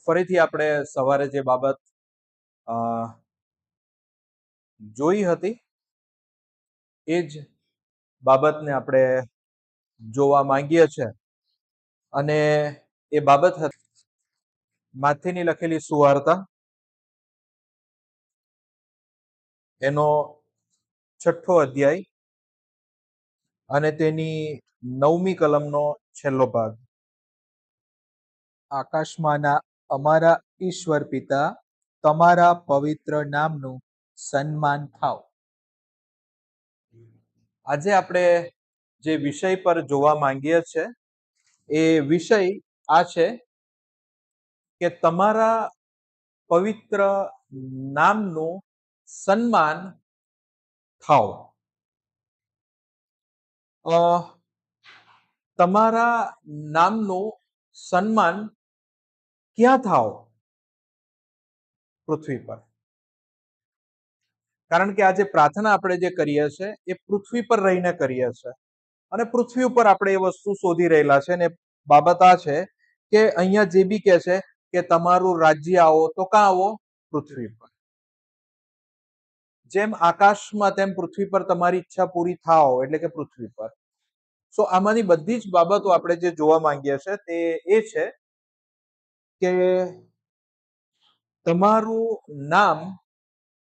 ફરીથી આપણે સવારે જે બાબત અ, જોઈ હતી એ જ બાબતને આપણે જોવા માંગીએ છીએ અને એ બાબત હતી માથેની લખેલી સુવાર્તા એનો 6થો અધ્યાય અને તેની 9મી કલમનો છેલ્લો ભાગ. આકાશમાંના અમારા ઈશ્વર પિતા, તમારા પવિત્ર નામનું સન્માન થાવ. આજે આપણે જે વિષય પર જોવા માંગીએ છીએ એ વિષય આ છે કે તમારા પવિત્ર નામનું સન્માન થાવ. તમારા નામનું સન્માન ક્યાં થાવ? પૃથ્વી પર. કારણ કે આજે પ્રાર્થના આપણે જે કરીએ છીએ એ પૃથ્વી પર રહીને કરીએ છીએ અને પૃથ્વી ઉપર આપણે એ વસ્તુ શોધી રહેલા છે ને બાબત આ છે કે અહીંયા જે બી કહે છે કે તમારું રાજ્ય આવો, તો કાં આવો? પૃથ્વી પર. જેમ આકાશમાં તેમ પૃથ્વી પર તમારી ઈચ્છા પૂરી થાવ, એટલે કે પૃથ્વી પર. સો આમાંની બધી જ બાબતો આપણે જે જોવા માંગીએ છીએ તે એ છે કે તમારું નામ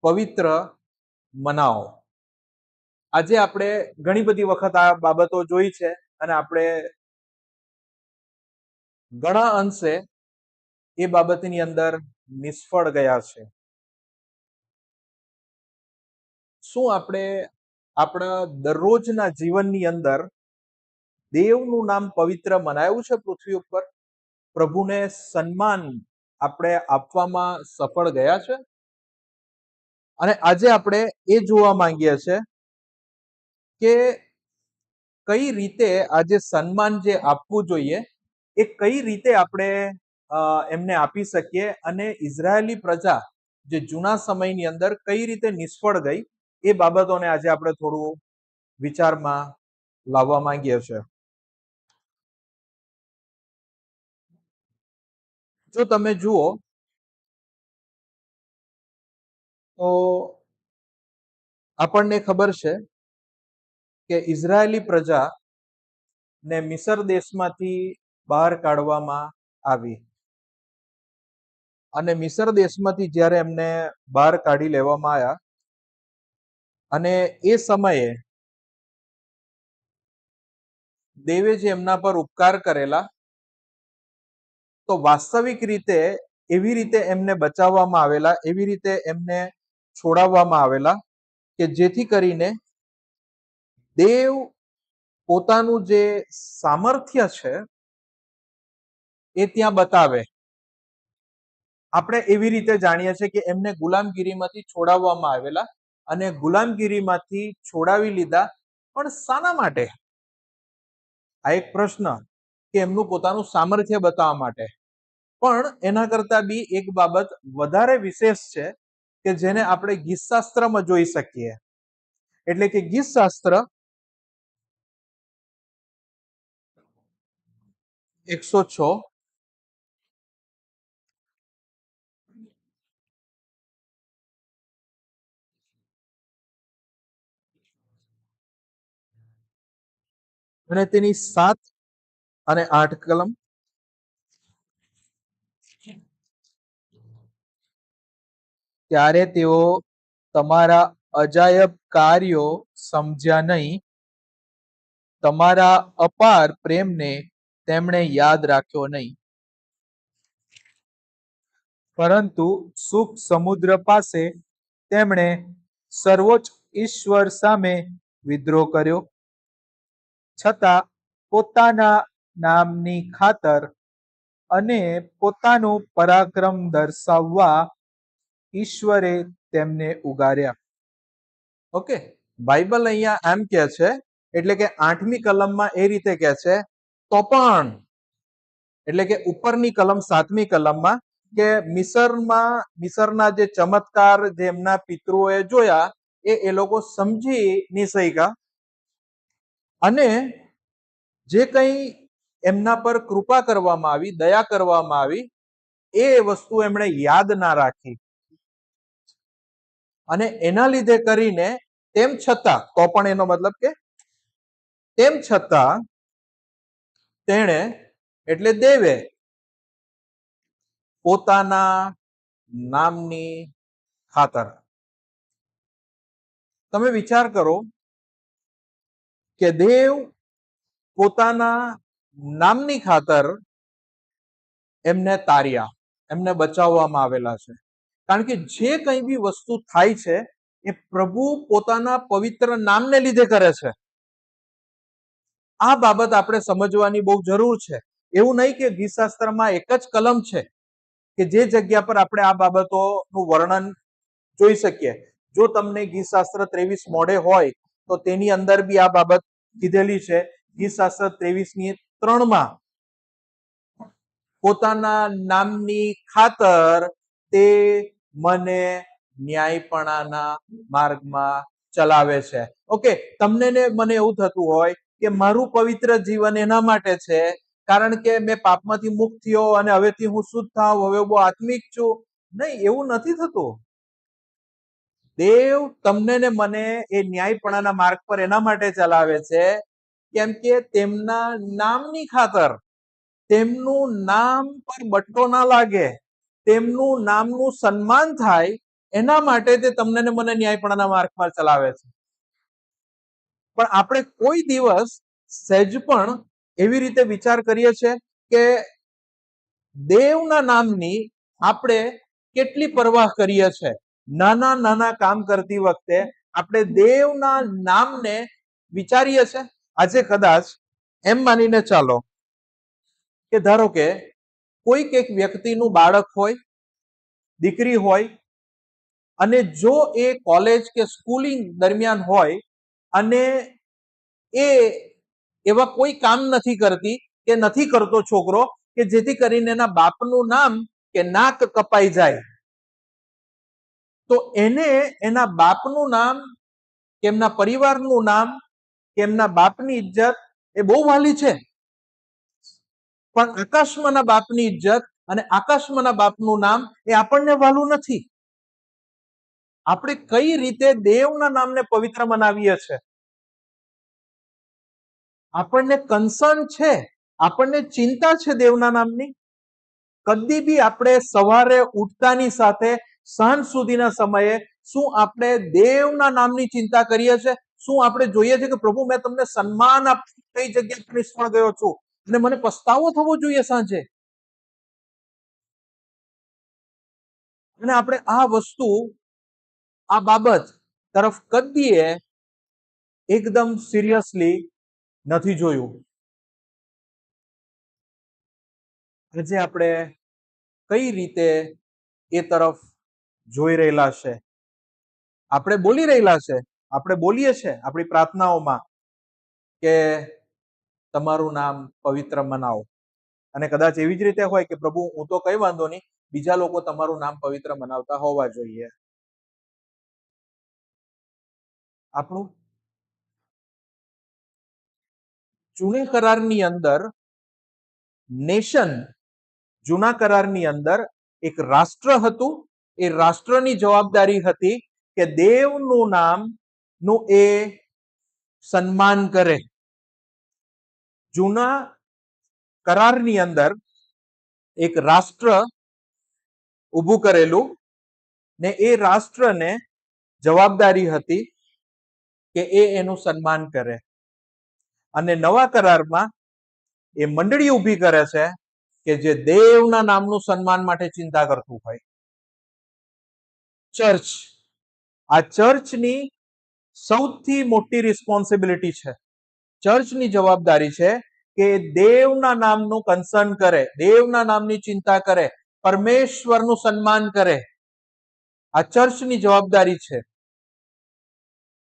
પવિત્ર મનાવો. આજે આપણે ઘણી બધી વખત આ બાબતો જોઈ છે અને આપણે ઘણા અંશે એ બાબતની અંદર નિષ્ફળ ગયા છે. શું આપણે આપણા દરરોજના જીવનની અંદર દેવનું નામ પવિત્ર મનાયું છે પૃથ્વી ઉપર? પ્રભુને સન્માન આપણે આપવામાં સફળ ગયા છે? અને આજે આપણે એ જોવા માંગીએ છીએ કે કઈ રીતે આજે સન્માન જે આપવું જોઈએ એ કઈ રીતે આપણે એમને આપી શકીએ અને ઇઝરાયેલી પ્રજા જે જૂના સમયની અંદર કઈ રીતે નિષ્ફળ ગઈ એ બાબતોને આજે આપણે થોડું વિચારમાં લાવવા માંગીએ છીએ. જો તમે જુઓ તો આપણને ખબર છે કે ઇઝરાયેલી પ્રજા ને મિસર દેશમાંથી બહાર કાઢવામાં આવી અને મિસર દેશમાંથી જ્યારે એમને બહાર કાઢી લેવામાં આવ્યા અને એ સમયે દેવે જે એમના પર ઉપકાર કરેલા, તો વાસ્તવિક રીતે એવી રીતે એમને બચાવવામાં આવેલા, એવી રીતે એમને છોડાવવામાં આવેલા કે જેથી કરીને દેવ પોતાનું જે સામર્થ્ય છે એ ત્યાં બતાવે. આપણે એવી રીતે જાણીએ છીએ કે એમને ગુલામગીરીમાંથી છોડાવવામાં આવેલા અને ગુલામગીરીમાંથી છોડાવી લીધા, પણ શાના માટે? આ એક પ્રશ્ન કે એમનું પોતાનું સામર્થ્ય બતાવવા માટે. પણ એના કરતા બી એક બાબત વધારે વિશેષ છે કે જેને આપણે ગીતશાસ્ત્રમાં જોઈ શકીએ. એટલે કે ગીતશાસ્ત્ર 106 અને તેની 7 અને 8 કલમ. ત્યારે તેઓ તમારા અજાયબ કાર્યો સમજ્યા નહીં, તમારા અપાર પ્રેમને તેમણે યાદ રાખ્યો નહીં, પરંતુ સુખ સમુદ્ર પાસે તેમણે સર્વોચ્ચ ઈશ્વર સામે વિદ્રોહ કર્યો. છતાં પોતાના નામની ખાતર અને પોતાનું પરાક્રમ દર્શાવવા ઈશ્વરે તેમને ઉગાર્યા. ઓકે, બાઇબલ અહીંયા એમ કે છે, એટલે કે 8મી કલમમાં એ રીતે કે છે, તો પણ, એટલે કે ઉપરની કલમ 7મી કલમમાં કે મિસરના જે ચમત્કાર જે એમના પિતૃઓએ જોયા એ લોકો સમજી નહીં શક્યા અને જે કંઈ એમના પર કૃપા કરવામાં આવી, દયા કરવામાં આવી, એ વસ્તુ એમણે યાદ ના રાખી, અને એના લીધે કરીને તેમ છતાં, તો પણ એનો મતલબ કે તેમ છતાં તેણે એટલે દેવે પોતાના નામની ખાતર, તમે વિચાર કરો કે દેવ પોતાના નામની ખાતર એમને તાર્યા, એમને બચાવવામાં આવેલા છે. કારણ કે જે કંઈ બી વસ્તુ થાય છે એ પ્રભુ પોતાના પવિત્ર નામને લીધે કરે છે. આ બાબત આપણે સમજવાની બહુ જરૂર છે. એવું નહીં કે ગીતશાસ્ત્રમાં એક જ કલમ છે કે જે જગ્યા પર આપણે આ બાબતોનું વર્ણન જોઈ શકીએ. જો તમને ગીતશાસ્ત્ર 23 મોઢે હોય તો તેની અંદર બી આ બાબત કીધેલી છે. ગીતશાસ્ત્ર 23:3 પોતાના નામની ખાતર તે મને ન્યાયપણાના માર્ગમાં ચલાવે છે. ઓકે, તમને ને મને એવું થતું હોય કે મારું પવિત્ર જીવન એના માટે છે કારણ કે મેં પાપમાંથી મુક્ત થયો અને હવેથી હું શુદ્ધ થાવ, હવે બહુ આત્મિક છું. નહીં, એવું નથી થતું. દેવ તમને ને મને એ ન્યાયપણાના માર્ગ પર એના માટે ચલાવે છે કેમ કે તેમના નામની ખાતર, તેમનું નામ પર બટ્ટો ના લાગે, તેમનું નામનું સન્માન થાય, એના માટે તે તમને ને મને ન્યાયપણાના માર્ગ પર ચલાવે છે. પણ આપણે કોઈ દિવસ સહેજ પણ એવી રીતે વિચાર કરીએ છીએ કે દેવના નામની આપણે કેટલી પરવાહ કરીએ છીએ. નાના નાના કામ કરતી વખતે આપણે દેવના નામને વિચારીએ છીએ. આજે કદાચ એમ માનીને ચાલો કે ધારો કે કોઈક એક વ્યક્તિનું બાળક હોય, દીકરી હોય, અને જો એ કોલેજ કે સ્કૂલિંગ દરમિયાન હોય અને એ એવા કોઈ કામ નથી કરતી કે નથી કરતો છોકરો કે જેથી કરીને એના બાપનું નામ કે નાક કપાઈ જાય, તો એને એના બાપનું નામ કે એમના પરિવારનું નામ કે એમના બાપની ઇજ્જત એ બહુ વાલી છે. પણ આકાશમાંના બાપની ઇજ્જત અને આકાશમાંના બાપનું નામ એ આપણને વાલું નથી. આપણે કઈ રીતે દેવના નામને પવિત્ર મનાવીએ છીએ? આપણને કન્સર્ન છે, આપણને ચિંતા છે દેવના નામની. કદી બી આપણે સવારે ઉઠતાની સાથે સાંજ સુધીના સમયે શું આપણે દેવના નામની ચિંતા કરીએ છીએ? શું આપણે જોઈએ છે કે પ્રભુ મેં તમને સન્માન આપ્યું, કઈ જગ્યાએ નિષ્ફળ ગયો છું અને મને પસ્તાવો થવો જોઈએ સાંજે? અને આપણે આ વસ્તુ, આ બાબત તરફ કદીએ એકદમ સિરિયસલી નથી જોયું. આજે આપણે કઈ રીતે એ તરફ જોઈ રહેલા છે? આપણે બોલી રહેલા છે, આપણે બોલીએ છીએ આપણી પ્રાર્થનાઓમાં કે તમારું નામ પવિત્ર મનાવો, અને કદાચ એવી જ રીતે હોય કે પ્રભુ હું તો કઈ વાંધો નહીં, બીજા લોકો તમારું નામ પવિત્ર મનાવતા હોવા જોઈએ. આપણું જૂના કરારની અંદર નેશન, જૂના કરારની અંદર એક રાષ્ટ્ર હતું. એ રાષ્ટ્રની જવાબદારી હતી કે દેવનું નામ નું એ સન્માન કરે. જૂના કરારની અંદર એક રાષ્ટ્ર ઊભું કરેલું ને એ રાષ્ટ્રને જવાબદારી હતી કે એ એનું સન્માન કરે. અને નવા કરારમાં એ મંડળી ઊભી કરે છે કે જે દેવના નામનું સન્માન માટે ચિંતા કરતું હોય. ચર્ચ, આ ચર્ચની સૌથી મોટી રિસ્પોન્સિબિલિટી છે, ચર્ચની જવાબદારી છે કે દેવના નામનું કન્સર્ન કરે, દેવના નામની ચિંતા કરે, પરમેશ્વરનું સન્માન કરે. આ ચર્ચની જવાબદારી છે.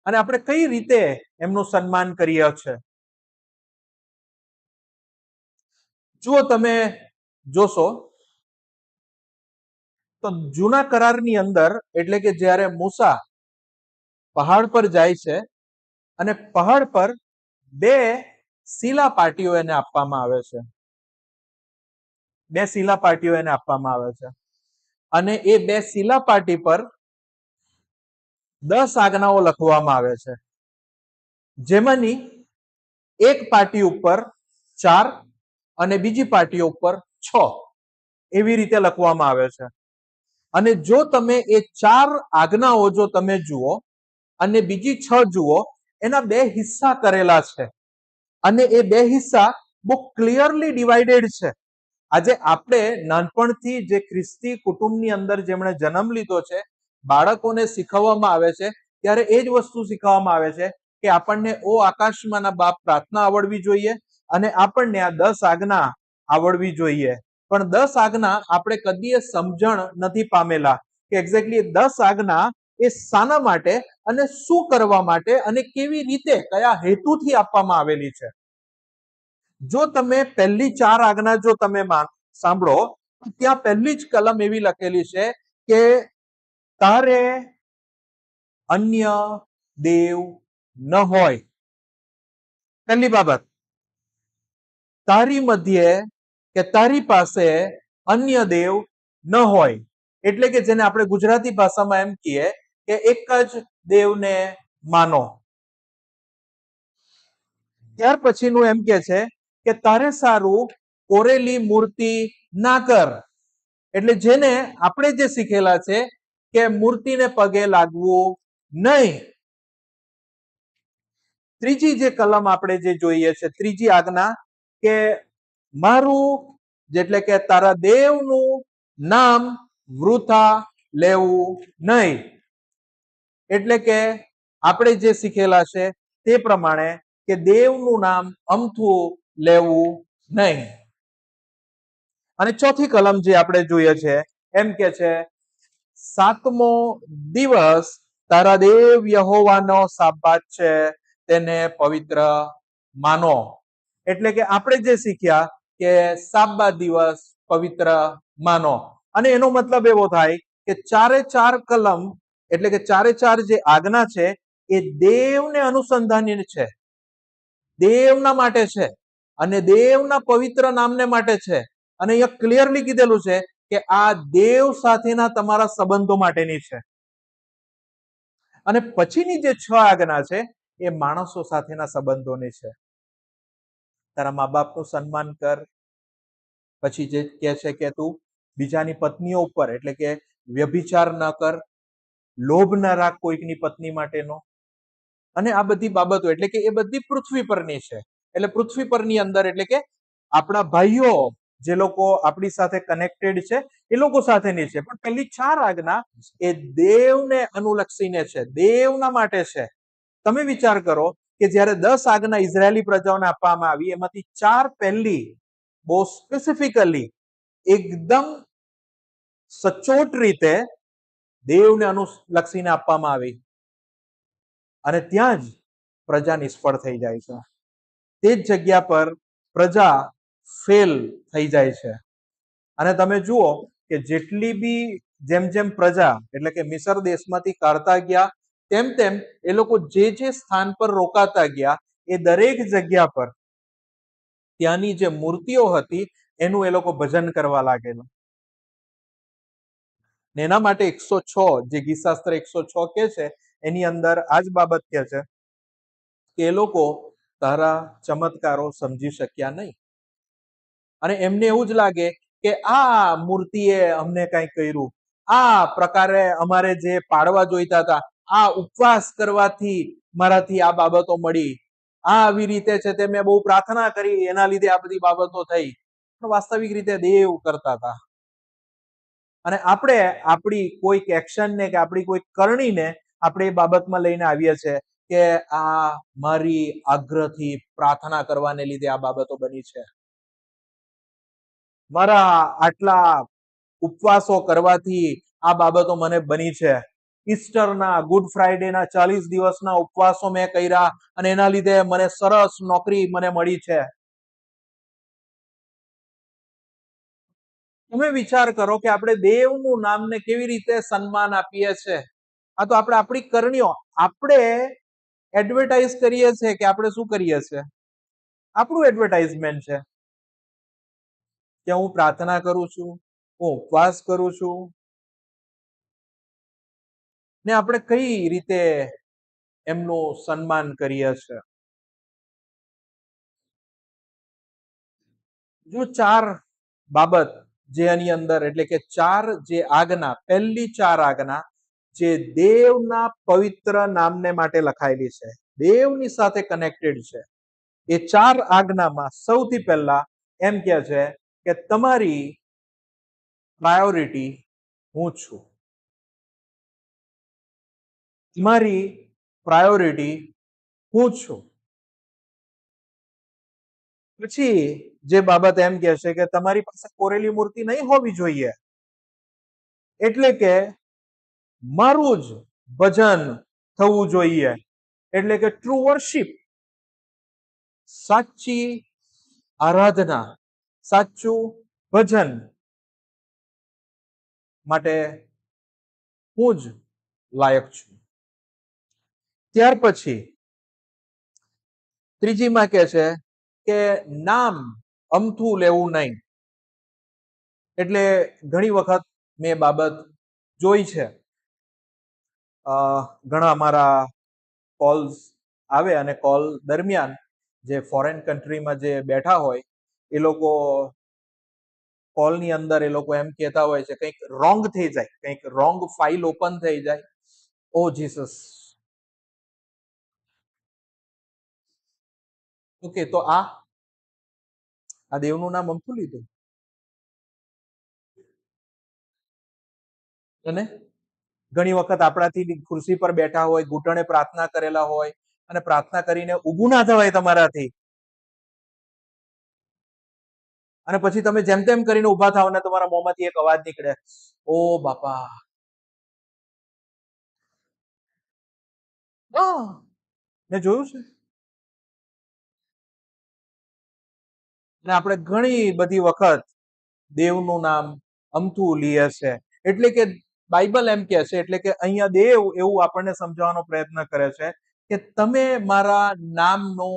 અને આપણે કઈ રીતે એમનું સન્માન કરીએ છે? જુઓ, તમે જોશો તો જૂના કરારની અંદર, એટલે કે જ્યારે મૂસા પહાડ પર જાય છે અને પહાડ પર 2 શિલા પાટીઓ એને આપવામાં આવે છે. 2 શિલાપાટીઓ એને આપવામાં આવે છે અને એ 2 શિલાપાટી પર 10 આજ્ઞાઓ લખવામાં આવે છે, જેમાંની એક પાટી ઉપર 4 અને બીજી પાટીઓ ઉપર 6 એવી રીતે લખવામાં આવે છે. અને જો તમે એ 4 આજ્ઞાઓ જો તમે જુઓ અને બીજી 6 જુઓ, એના 2 હિસ્સા કરેલા છે અને એ 2 હિસ્સા બહુ ક્લિયરલી ડિવાઇડેડ છે. આજે આપણે નાનપણથી જે ખ્રિસ્તી કુટુંબની અંદર જેમણે જન્મ લીધો છે, બાળકોને શીખવવામાં આવે છે, ત્યારે એ જ વસ્તુ શીખવવામાં આવે છે કે આપણને ઓ આકાશમાંના બાપ પ્રાર્થના આવડવી જોઈએ અને આપણને આ 10 આજ્ઞા આવડવી જોઈએ. પણ 10 આજ્ઞા આપણે કદીએ સમજણ નથી પામેલા કે એક્ઝેક્ટલી 10 આજ્ઞા એ શાના માટે અને શું કરવા માટે અને કેવી રીતે કયા હેતુથી આપવામાં આવેલી છે. જો તમે પહેલી 4 આજ્ઞા જો તમે સાંભળો, ત્યાં પહેલી જ કલમ એવી લખેલી છે કે તારે અન્ય દેવ ન હોય. પહેલી બાબત, તારી મધ્યે કે તારી પાસે અન્ય દેવ ન હોય. એટલે કે જેને આપણે ગુજરાતી ભાષામાં એમ કહીએ કે એક જ દેવને માનો. ત્યાર પછીનું એમ કે છે કે તારે સારું કોરેલી મૂર્તિ ના કર. એટલે જેને આપણે જે શીખેલા છે કે મૂર્તિને પગે લાગવું નહીં. ત્રીજી જે કલમ આપણે જે જોઈએ છે, ત્રીજી આજ્ઞા કે મારું એટલે કે તારા દેવનું નામ વૃથા લેવું નહીં. એટલે કે આપણે જે શીખેલા છે તે પ્રમાણે કે દેવનું નામ અમથું લેવું નહીં. અને ચોથી કલમ જે આપણે જોઈએ છે એમ કે છે 7મો દિવસ તારા દેવ યહોવાનો સાબાત છે, તેને પવિત્ર માનો. એટલે કે આપણે જે શીખ્યા કે સાબા દિવસ પવિત્ર માનો, અને એનો મતલબ એવો થાય કે 4 કલમ એટલે કે 4 જે આજ્ઞા છે એ દેવને અનુસંધાની છે, દેવના માટે છે અને દેવના પવિત્ર નામને માટે છે. અને અહીંયા ક્લિયરલી કીધેલું છે કે આ દેવ સાથેના તમારા સંબંધો માટેની છે. અને પછીની જે 6 આજ્ઞા છે એ માણસો સાથેના સંબંધોની છે. તારા મા બાપનું સન્માન કર. પછી જે કહે છે કે તું બીજાની પત્નીઓ ઉપર એટલે કે વ્યભિચાર ન કર, લોભ ન રાખ કોઈકની પત્ની માટેનો. અને આ બધી બાબતો એટલે કે એ બધી પૃથ્વી પરની છે. એટલે પૃથ્વી પરની અંદર એટલે કે આપણા ભાઈઓ જે લોકો આપણી સાથે કનેક્ટેડ છે એ લોકો સાથેની છે. પણ પહેલી 4 આજ્ઞા એ દેવને અનુલક્ષીને છે, દેવના માટે છે. તમે વિચાર કરો કે જ્યારે 10 આજ્ઞા ઇઝરાયેલી પ્રજાઓને આપવામાં આવી, એમાંથી 4 પહેલી બહુ સ્પેસિફિકલી એકદમ સચોટ રીતે દેવને અનુલક્ષીને આપવામાં આવી અને ત્યાં જ પ્રજા નિષ્ફળ થઈ જાય છે. તે જ જગ્યા પર પ્રજા ફેલ થઈ જાય છે. અને તમે જુઓ કે જેટલી બી જેમ જેમ પ્રજા એટલે કે મિસર દેશમાંથી કાઢતા ગયા તેમ તેમ એ લોકો જે સ્થાન પર રોકાતા ગયા એ દરેક જગ્યા પર ત્યાંની જે મૂર્તિઓ હતી એનું એ લોકો ભજન કરવા લાગેલા. એના માટે 106 જે ગીતશાસ્ત્ર 106 કે છે એની અંદર આ જ બાબત કે છે કે એ લોકો તારા ચમત્કારો સમજી શક્યા નહીં. અને એમને એવું જ લાગે કે આ મૂર્તિએ અમને કઈ કર્યું, આ પ્રકારે અમારે જે પાડવા જોઈતા હતા, આ ઉપવાસ કરવાથી મારાથી આ બાબતો મળી, આ આવી રીતે છે તે મેં બહુ પ્રાર્થના કરી એના લીધે આ બધી બાબતો થઈ. પણ વાસ્તવિક રીતે દેવ કરતા હતા. અને આપણે આપણી કોઈક એક્શનને કે આપણી કોઈક કરણીને આપણે એ બાબતમાં લઈને આવીએ છીએ કે આ મારી આગ્રહથી પ્રાર્થના કરવાને લીધે આ બાબતો બની છે, મારા આટલા ઉપવાસો કરવાથી આ બાબતો મને બની છે, ઈસ્ટરના ગુડ ફ્રાઈડેના 40 દિવસના ઉપવાસો મેં કર્યા અને એના લીધે મને સરસ નોકરી મને મળી છે. તમે વિચાર કરો કે આપણે દેવનું નામને કેવી રીતે સન્માન આપીએ છીએ. આ તો આપણે આપણી કરણીઓ આપણે એડવર્ટાઇઝ કરીએ છીએ કે આપણે શું કરીએ છીએ, આપણું એડવર્ટાઇઝમેન્ટ છે. કે હું પ્રાર્થના કરું છું, હું ઉપવાસ કરું છું, ને આપણે કઈ રીતે એમનું સન્માન કરીએ છીએ. જો ચાર બાબત જે એની અંદર એટલે કે ચાર જે આજ્ઞા, પહેલી ચાર આજ્ઞા જે દેવના પવિત્ર નામને માટે લખાયેલી છે, દેવની સાથે કનેક્ટેડ છે, એ ચાર આજ્ઞામાં સૌથી પહેલા એમ કે છે કે તમારી પ્રાયોરિટી હું છું. તમારી પ્રાયોરિટી હું છું. પછી જે બાબત એમ કે છે કે તમારી પાસે કોરેલી મૂર્તિ નહીં હોવી જોઈએ, એટલે કે મારું જ ભજન થવું જોઈએ, એટલે કે ટ્રુ વર્શિપ, સાચી આરાધના, સાચું ભજન માટે હું જ લાયક છું. ત્યાર પછી ત્રીજીમાં કે છે કે નામ અમથું લેવું નહીં. એટલે ઘણી વખત મેં બાબત જોઈ છે, ઘણા અમારા કોલ્સ આવે અને કોલ દરમિયાન જે ફોરેન કન્ટ્રીમાં જે બેઠા હોય એ લોકો કોલની અંદર એ લોકો એમ કહેતા હોય છે, કંઈક રોંગ થઈ જાય, કંઈક રોંગ ફાઇલ ઓપન થઈ જાય, ઓ જીસસ, ઓકે, તો આ દેવનું નામ અમથું લીધું. અને ઘણી વખત આપણાથી ખુરશી પર બેઠા હોય, ઘૂંટણે પ્રાર્થના કરેલા હોય અને પ્રાર્થના કરીને ઊભું ના થવાય તમારાથી, અને પછી તમે જેમ તેમ કરીને ઊભા થાવ ને તમારા મોંમાંથી એક અવાજ નીકળે, ઓ બાપા, મેં જોયું છે. ને આપણે ઘણી બધી વખત દેવનું નામ અમથું લઈએ છે. એટલે કે બાઇબલ એમ કે છે, એટલે કે અહીંયા દેવ એવું આપણને સમજાવવાનો પ્રયત્ન કરે છે કે તમે મારા નામનું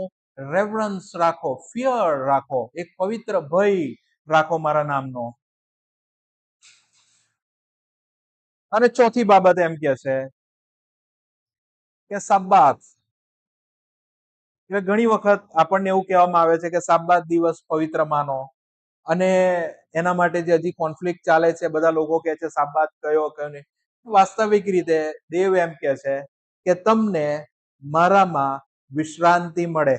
રેવરન્સ રાખો, ફિયર રાખો, એક પવિત્ર ભય રાખો મારા નામનો. અને ચોથી બાબત એમ કે છે કે સાબાત, એટલે ઘણી વખત આપણને એવું કહેવામાં આવે છે કે સાબાત દિવસ પવિત્ર માનો, અને એના માટે જે હજી કોન્ફ્લિક્ટ ચાલે છે, બધા લોકો કહે છે સાબાત કયો કયો નહીં. વાસ્તવિક રીતે દેવ એમ કે છે કે તમને મારામાં વિશ્રાંતિ મળે,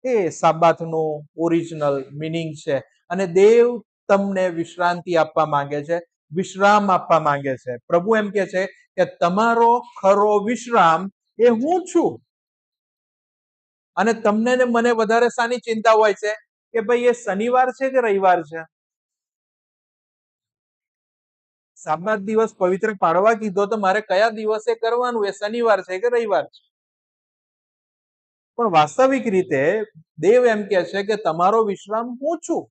એ સાબાતનું ઓરિજિનલ મિનિંગ છે. અને દેવ તમને વિશ્રાંતિ આપવા માંગે છે, વિશ્રામ આપવા માંગે છે. પ્રભુ એમ કે છે કે તમારો ખરો વિશ્રામ એ હું છું. અને તમને ને મને વધારે શાની ચિંતા હોય છે કે ભાઈ એ શનિવાર છે કે રવિવાર છે. સાબાત દિવસ પવિત્ર પાડવા કીધો તો મારે કયા દિવસે કરવાનું, એ શનિવાર છે કે રવિવાર છે. પણ વાસ્તવિક રીતે દેવ એમ કે છે કે તમારો વિશ્રામ હું છું,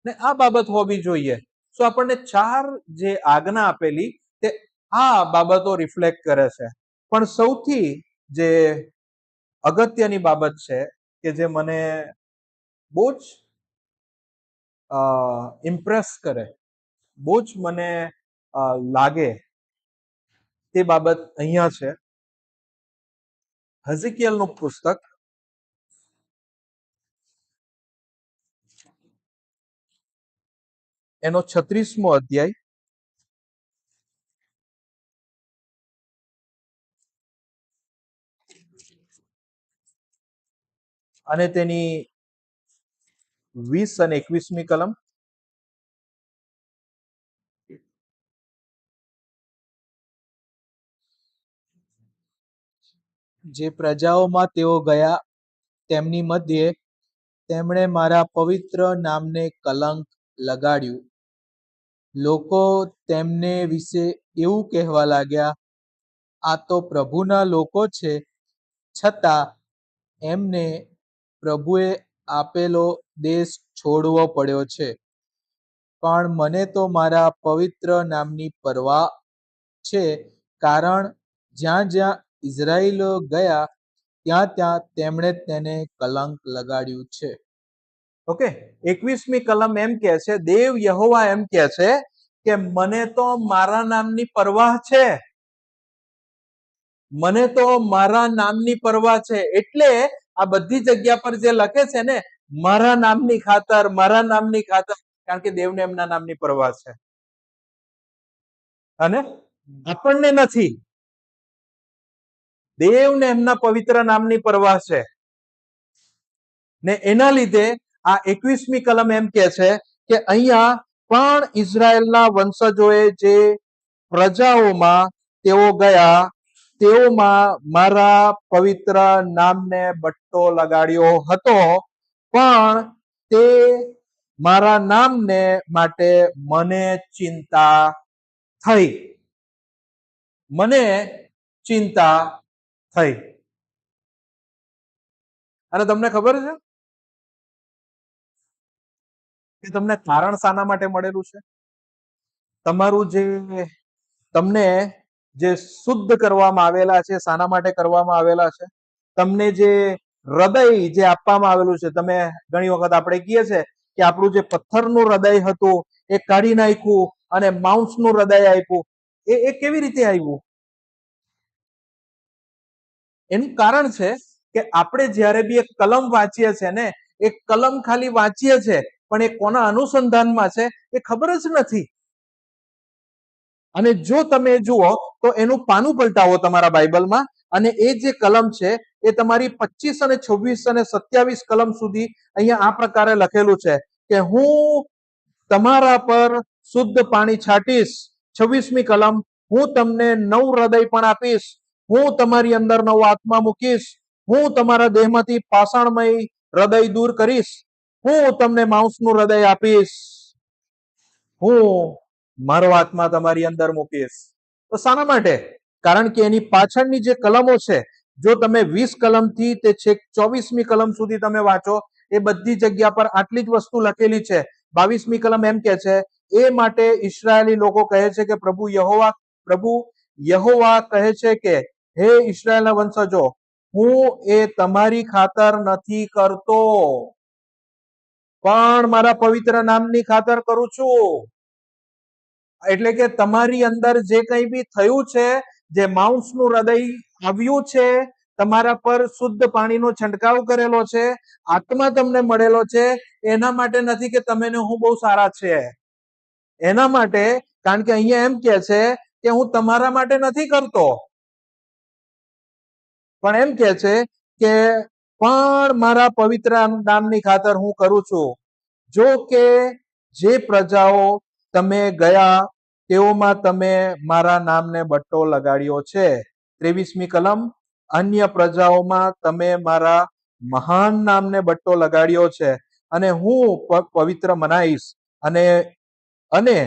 ને આ બાબત હોવી જોઈએ. તો આપણને ચાર જે આજ્ઞા આપેલી તે આ બાબતો રિફ્લેક્ટ કરે છે. પણ સૌથી જે અગત્યની બાબત છે કે જે મને બહુ જ ઇમ્પ્રેસ કરે, બહુ જ મને લાગે, તે બાબત અહીંયા છે. હઝકિયલનું પુસ્તક, એનો 36મો અધ્યાય અને તેની 20 અને 21મી કલમ. જે પ્રજાઓમાં તેઓ ગયા તેમની મધ્યે તેમણે મારા પવિત્ર નામને કલંક લગાડ્યું. લોકો તેમને વિશે એવું કહેવા લાગ્યા, આ તો પ્રભુના લોકો છે, છતાં એમને પ્રભુએ આપેલો દેશ છોડવો પડ્યો છે. પણ મને તો મારા પવિત્ર નામની પરવા છે, કારણ જ્યાં જ્યાં ઇઝરાયેલો ગયા ત્યાં ત્યાં તેમણે તેને કલંક લગાડ્યું છે. ઓકે, 21મી કલમ એમ કે છે, દેવ યહોવા એમ કે છે કે મને તો મારા નામની પરવાહ છે, મને તો મારા નામની પરવાહ છે. એટલે આ બધી જગ્યા પર જે લખે છે ને, મારા નામની ખાતર, મારા નામની ખાતર, કારણ કે દેવને એમના નામની પરવાહ છે અને આપણને નથી. દેવને એમના પવિત્ર નામની પરવાહ છે ને એના લીધે આ 21મી કલમ એમ કે છે કે અહીંયા પણ ઇઝરાયલના વંશજોએ જે પ્રજાઓમાં તેઓ ગયા, તેઓમાં મારા પવિત્ર નામને બટ્ટો લગાડ્યો હતો, પણ તે મારા નામને માટે મને ચિંતા થઈ, મને ચિંતા થઈ. અને તમને ખબર છે કે તમને કારણ શાના માટે મળેલું છે? તમારું જે તમને જે શુદ્ધ કરવામાં આવેલા છે, શાના માટે કરવામાં આવેલા છે? તમને જે હૃદય જે આપવામાં આવેલું છે, તમે ઘણી વખત આપણે કહીએ છીએ કે આપણું જે પથ્થરનું હૃદય હતું એ કાઢી નાખ્યું અને માઉસનું હૃદય આપ્યું. એ કેવી રીતે આવ્યું? એનું કારણ છે કે આપણે જ્યારે બી એક કલમ વાંચીએ છીએ ને, એક કલમ ખાલી વાંચીએ છીએ, પણ એ કોના અનુસંધાનમાં છે એ ખબર જ નથી. અને જો તમે જુઓ તો એનું પાનું પલટાવો તમારા બાઇબલમાં, અને એ જે કલમ છે એ તમારી 25 અને 26 અને 27 કલમ સુધી અહીંયા આ પ્રકારે લખેલું છે કે હું તમારા પર શુદ્ધ પાણી છાંટીશ. 26મી કલમ, હું તમને નવું હૃદય પણ આપીશ, હું તમારી અંદર નવો આત્મા મૂકીશ, હું તમારા દેહમાંથી પાષાણમય હૃદય દૂર કરીશ, હું તમને માંસનું હૃદય આપીશ, હું મારો આત્મા તમારી અંદર મૂકીશ. તો શાના માટે? કારણ કે એની પાછળની જે કલમો છે, જો તમે 20 કલમથી તે છેક 24મી કલમ સુધી તમે વાંચો, એ બધી જગ્યા પર આટલી જ વસ્તુ લખેલી છે. 22મી કલમ એમ કે છે, એ માટે ઇસ્રાયેલી લોકો કહે છે કે પ્રભુ યહોવા કહે છે કે હે ઇસ્રાયેલના વંશજો, હું એ તમારી ખાતર નથી કરતો, પણ મારા પવિત્ર નામની ખાતર કરું છું. એટલે કે તમારી અંદર જે કંઈ બી થયું છે, જે માઉસનું હૃદય આવ્યું છે, તમારા પર શુદ્ધ પાણીનો છંટકાવ કરેલો છે, આત્મા તમને મળેલો છે, એના માટે નથી કે તમે હું બહુ સારા છે. એના માટે, કારણ કે અહીંયા એમ કે છે કે હું તમારા માટે નથી કરતો, પણ એમ કે છે કે પણ મારા પવિત્ર નામની ખાતર હું કરું છું. જો કે જે પ્રજાઓ તમે ગયા તેઓમાં તમે મારા નામને બટ્ટો લગાડ્યો છે. 23મી કલમ, અન્ય પ્રજાઓમાં તમે મારા મહાન નામને બટ્ટો લગાડ્યો છે, અને હું પવિત્ર મનાઈશ. અને અને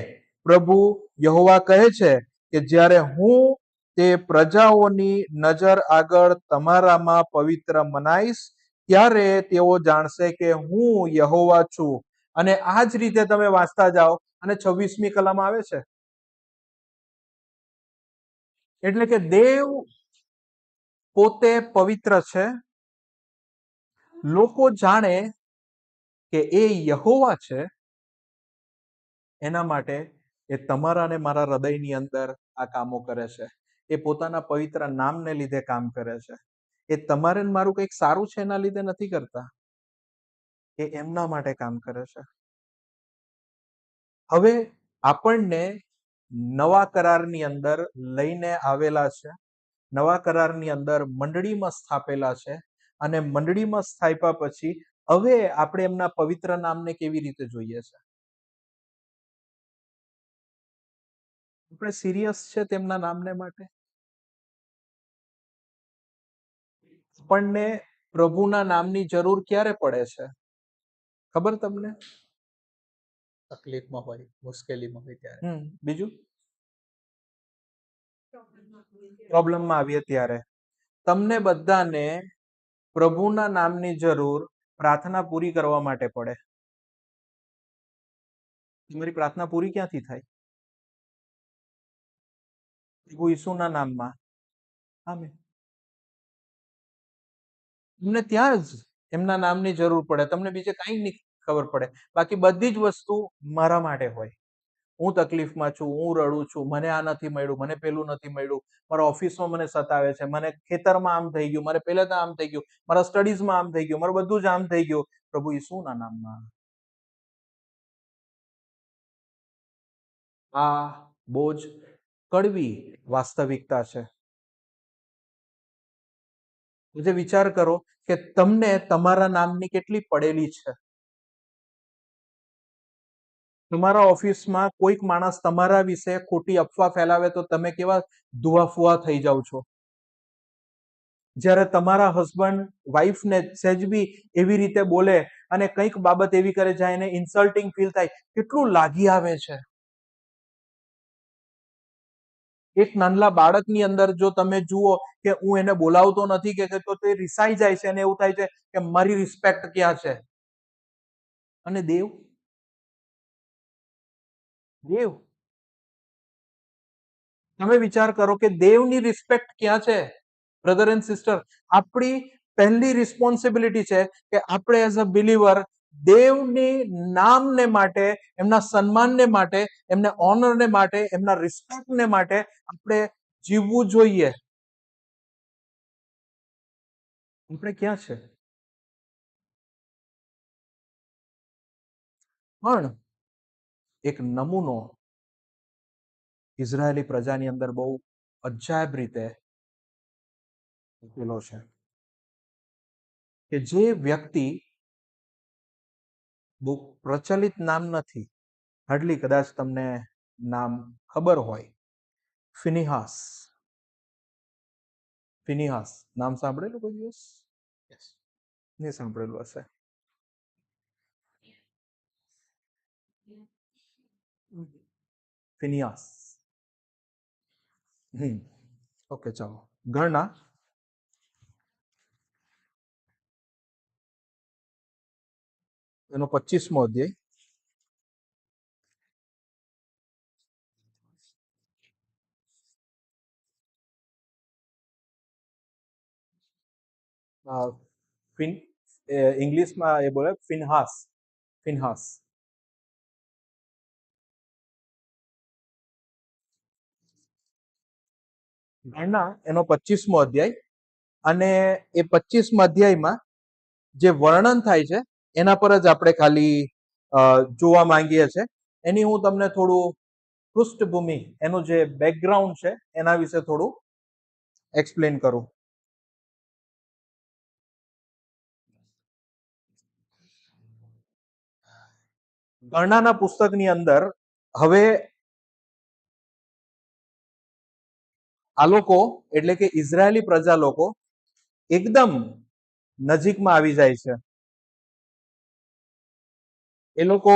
પ્રભુ યહોવા કહે છે કે જ્યારે હું તે પ્રજાઓની નજર આગળ તમારામાં પવિત્ર મનાઈશ, ત્યારે તેઓ જાણશે કે હું યહોવા છું. અને આ જ રીતે તમે વાંચતા જાઓ અને 26મી કલમ આવે છે. એટલે કે દેવ પોતે પવિત્ર છે, લોકો જાણે કે એ યહોવા છે, એના માટે એ તમારા અને મારા હૃદયની અંદર આ કામો કરે છે. એ પોતાના પવિત્ર નામને લીધે કામ કરે છે. એ તમારે મારું કંઈક સારું છે એના લીધે નથી કરતા, એ એમના માટે કામ કરે છે. હવે આપણને નવા કરારની અંદર લઈને આવેલા છે, નવા કરારની અંદર મંડળીમાં સ્થાપેલા છે, અને મંડળીમાં સ્થાપ્યા પછી હવે આપણે એમના પવિત્ર નામને કેવી રીતે જોઈએ છે? આપણે સિરિયસ છે તેમના નામને માટે? આપણને પ્રભુના નામની જરૂર ક્યારે પડે છે ખબર તમને? તકલીફમાં હોય, મુશ્કેલીમાં હોય ત્યારે. બીજું? પ્રોબ્લેમમાં આવીએ ત્યારે. તમને બધાને પ્રભુના નામની જરૂર પ્રાર્થના પૂરી કરવા માટે પડે. તમારી પ્રાર્થના પૂરી ક્યાંથી થાય? પ્રભુ ઈસુના નામમાં. આમેન. તમને ત્યાં જ એમના નામની જરૂર પડે, તમને બીજે કાંઈ ખબર પડે. બાકી બધી જ વસ્તુ મારા માટે હોય. હું તકલીફમાં છું, હું રડું છું, મને આ નથી મળ્યું, મને પેલું નથી મળ્યું, મારા ઓફિસમાં મને સતાવે છે, મને ખેતરમાં આમ થઈ ગયું, મારે પહેલા તો આમ થઈ ગયું, મારા સ્ટડીઝમાં આમ થઈ ગયું, મારું બધું જ આમ થઈ ગયું. પ્રભુ ઈસુના નામમાં આ બહુ જ કડવી વાસ્તવિકતા છે. જે વિચાર કરો કે તમને તમારા નામની કેટલી પડેલી છે. તમારા ઓફિસમાં કોઈક માણસ તમારા વિશે ખોટી અફવા ફેલાવે તો તમે કેવા ધુઆફુઆ થઈ જાઓ છો. જ્યારે તમારા હસબન્ડ વાઈફને સહેજ બી એવી રીતે બોલે અને કંઈક બાબત એવી કરે જાય એને ઇન્સલ્ટિંગ ફીલ થાય, કેટલું લાગી આવે છે. એક નાનલા બાળકની અંદર જો તમે જુઓ કે હું એને બોલાવતો નથી કે તો તે રિસાઈ જાય છે અને એવું થાય છે કે મારી રિસ્પેક્ટ ક્યાં છે. અને દેવ તમે વિચાર કરો કે દેવની રિસ્પેક્ટ ક્યાં છે. બ્રધર એન્ડ સિસ્ટર, આપણી પહેલી રિસ્પોન્સિબિલિટી છે કે આપણે એઝ અ બિલીવર દેવની નામને માટે, એમના સન્માનને માટે, એમને ઓનરને માટે, એમના રિસ્પેક્ટને માટે આપણે જીવવું જોઈએ. આપણે ક્યાં છે? પણ એક નમૂનો ઇઝરાયેલી પ્રજાની અંદર બહુ અજાયબ રીતે મૂકેલો છે કે જે વ્યક્તિ બહુ પ્રચલિત નામ નથી, હાર્ડલી કદાચ તમને નામ ખબર હોય, ફિનિહાસ. ફિનિહાસ નામ સાંભળેલું કોઈ દિવસ? નહીં સાંભળેલું હશે. ફિનિહાસ. ઓકે, ચાલો. ગણના એનો 25મો અધ્યાય. ઇંગ્લિશમાં એ બોલે ફિનહાસ. ફિનહાસ. ગણના એનો 25મો અધ્યાય. અને એ 25મા અધ્યાયમાં જે વર્ણન થાય છે એના પર જ આપણે ખાલી જોવા માંગીએ છીએ. એની હું તમને થોડું પૃષ્ઠભૂમિ, એનું જે બેકગ્રાઉન્ડ છે એના વિશે થોડું એક્સપ્લેન કરું. ગણનાના પુસ્તકની અંદર હવે આ લોકો એટલે કે ઇઝરાયેલી પ્રજા લોકો એકદમ નજીકમાં આવી જાય છે. એ લોકો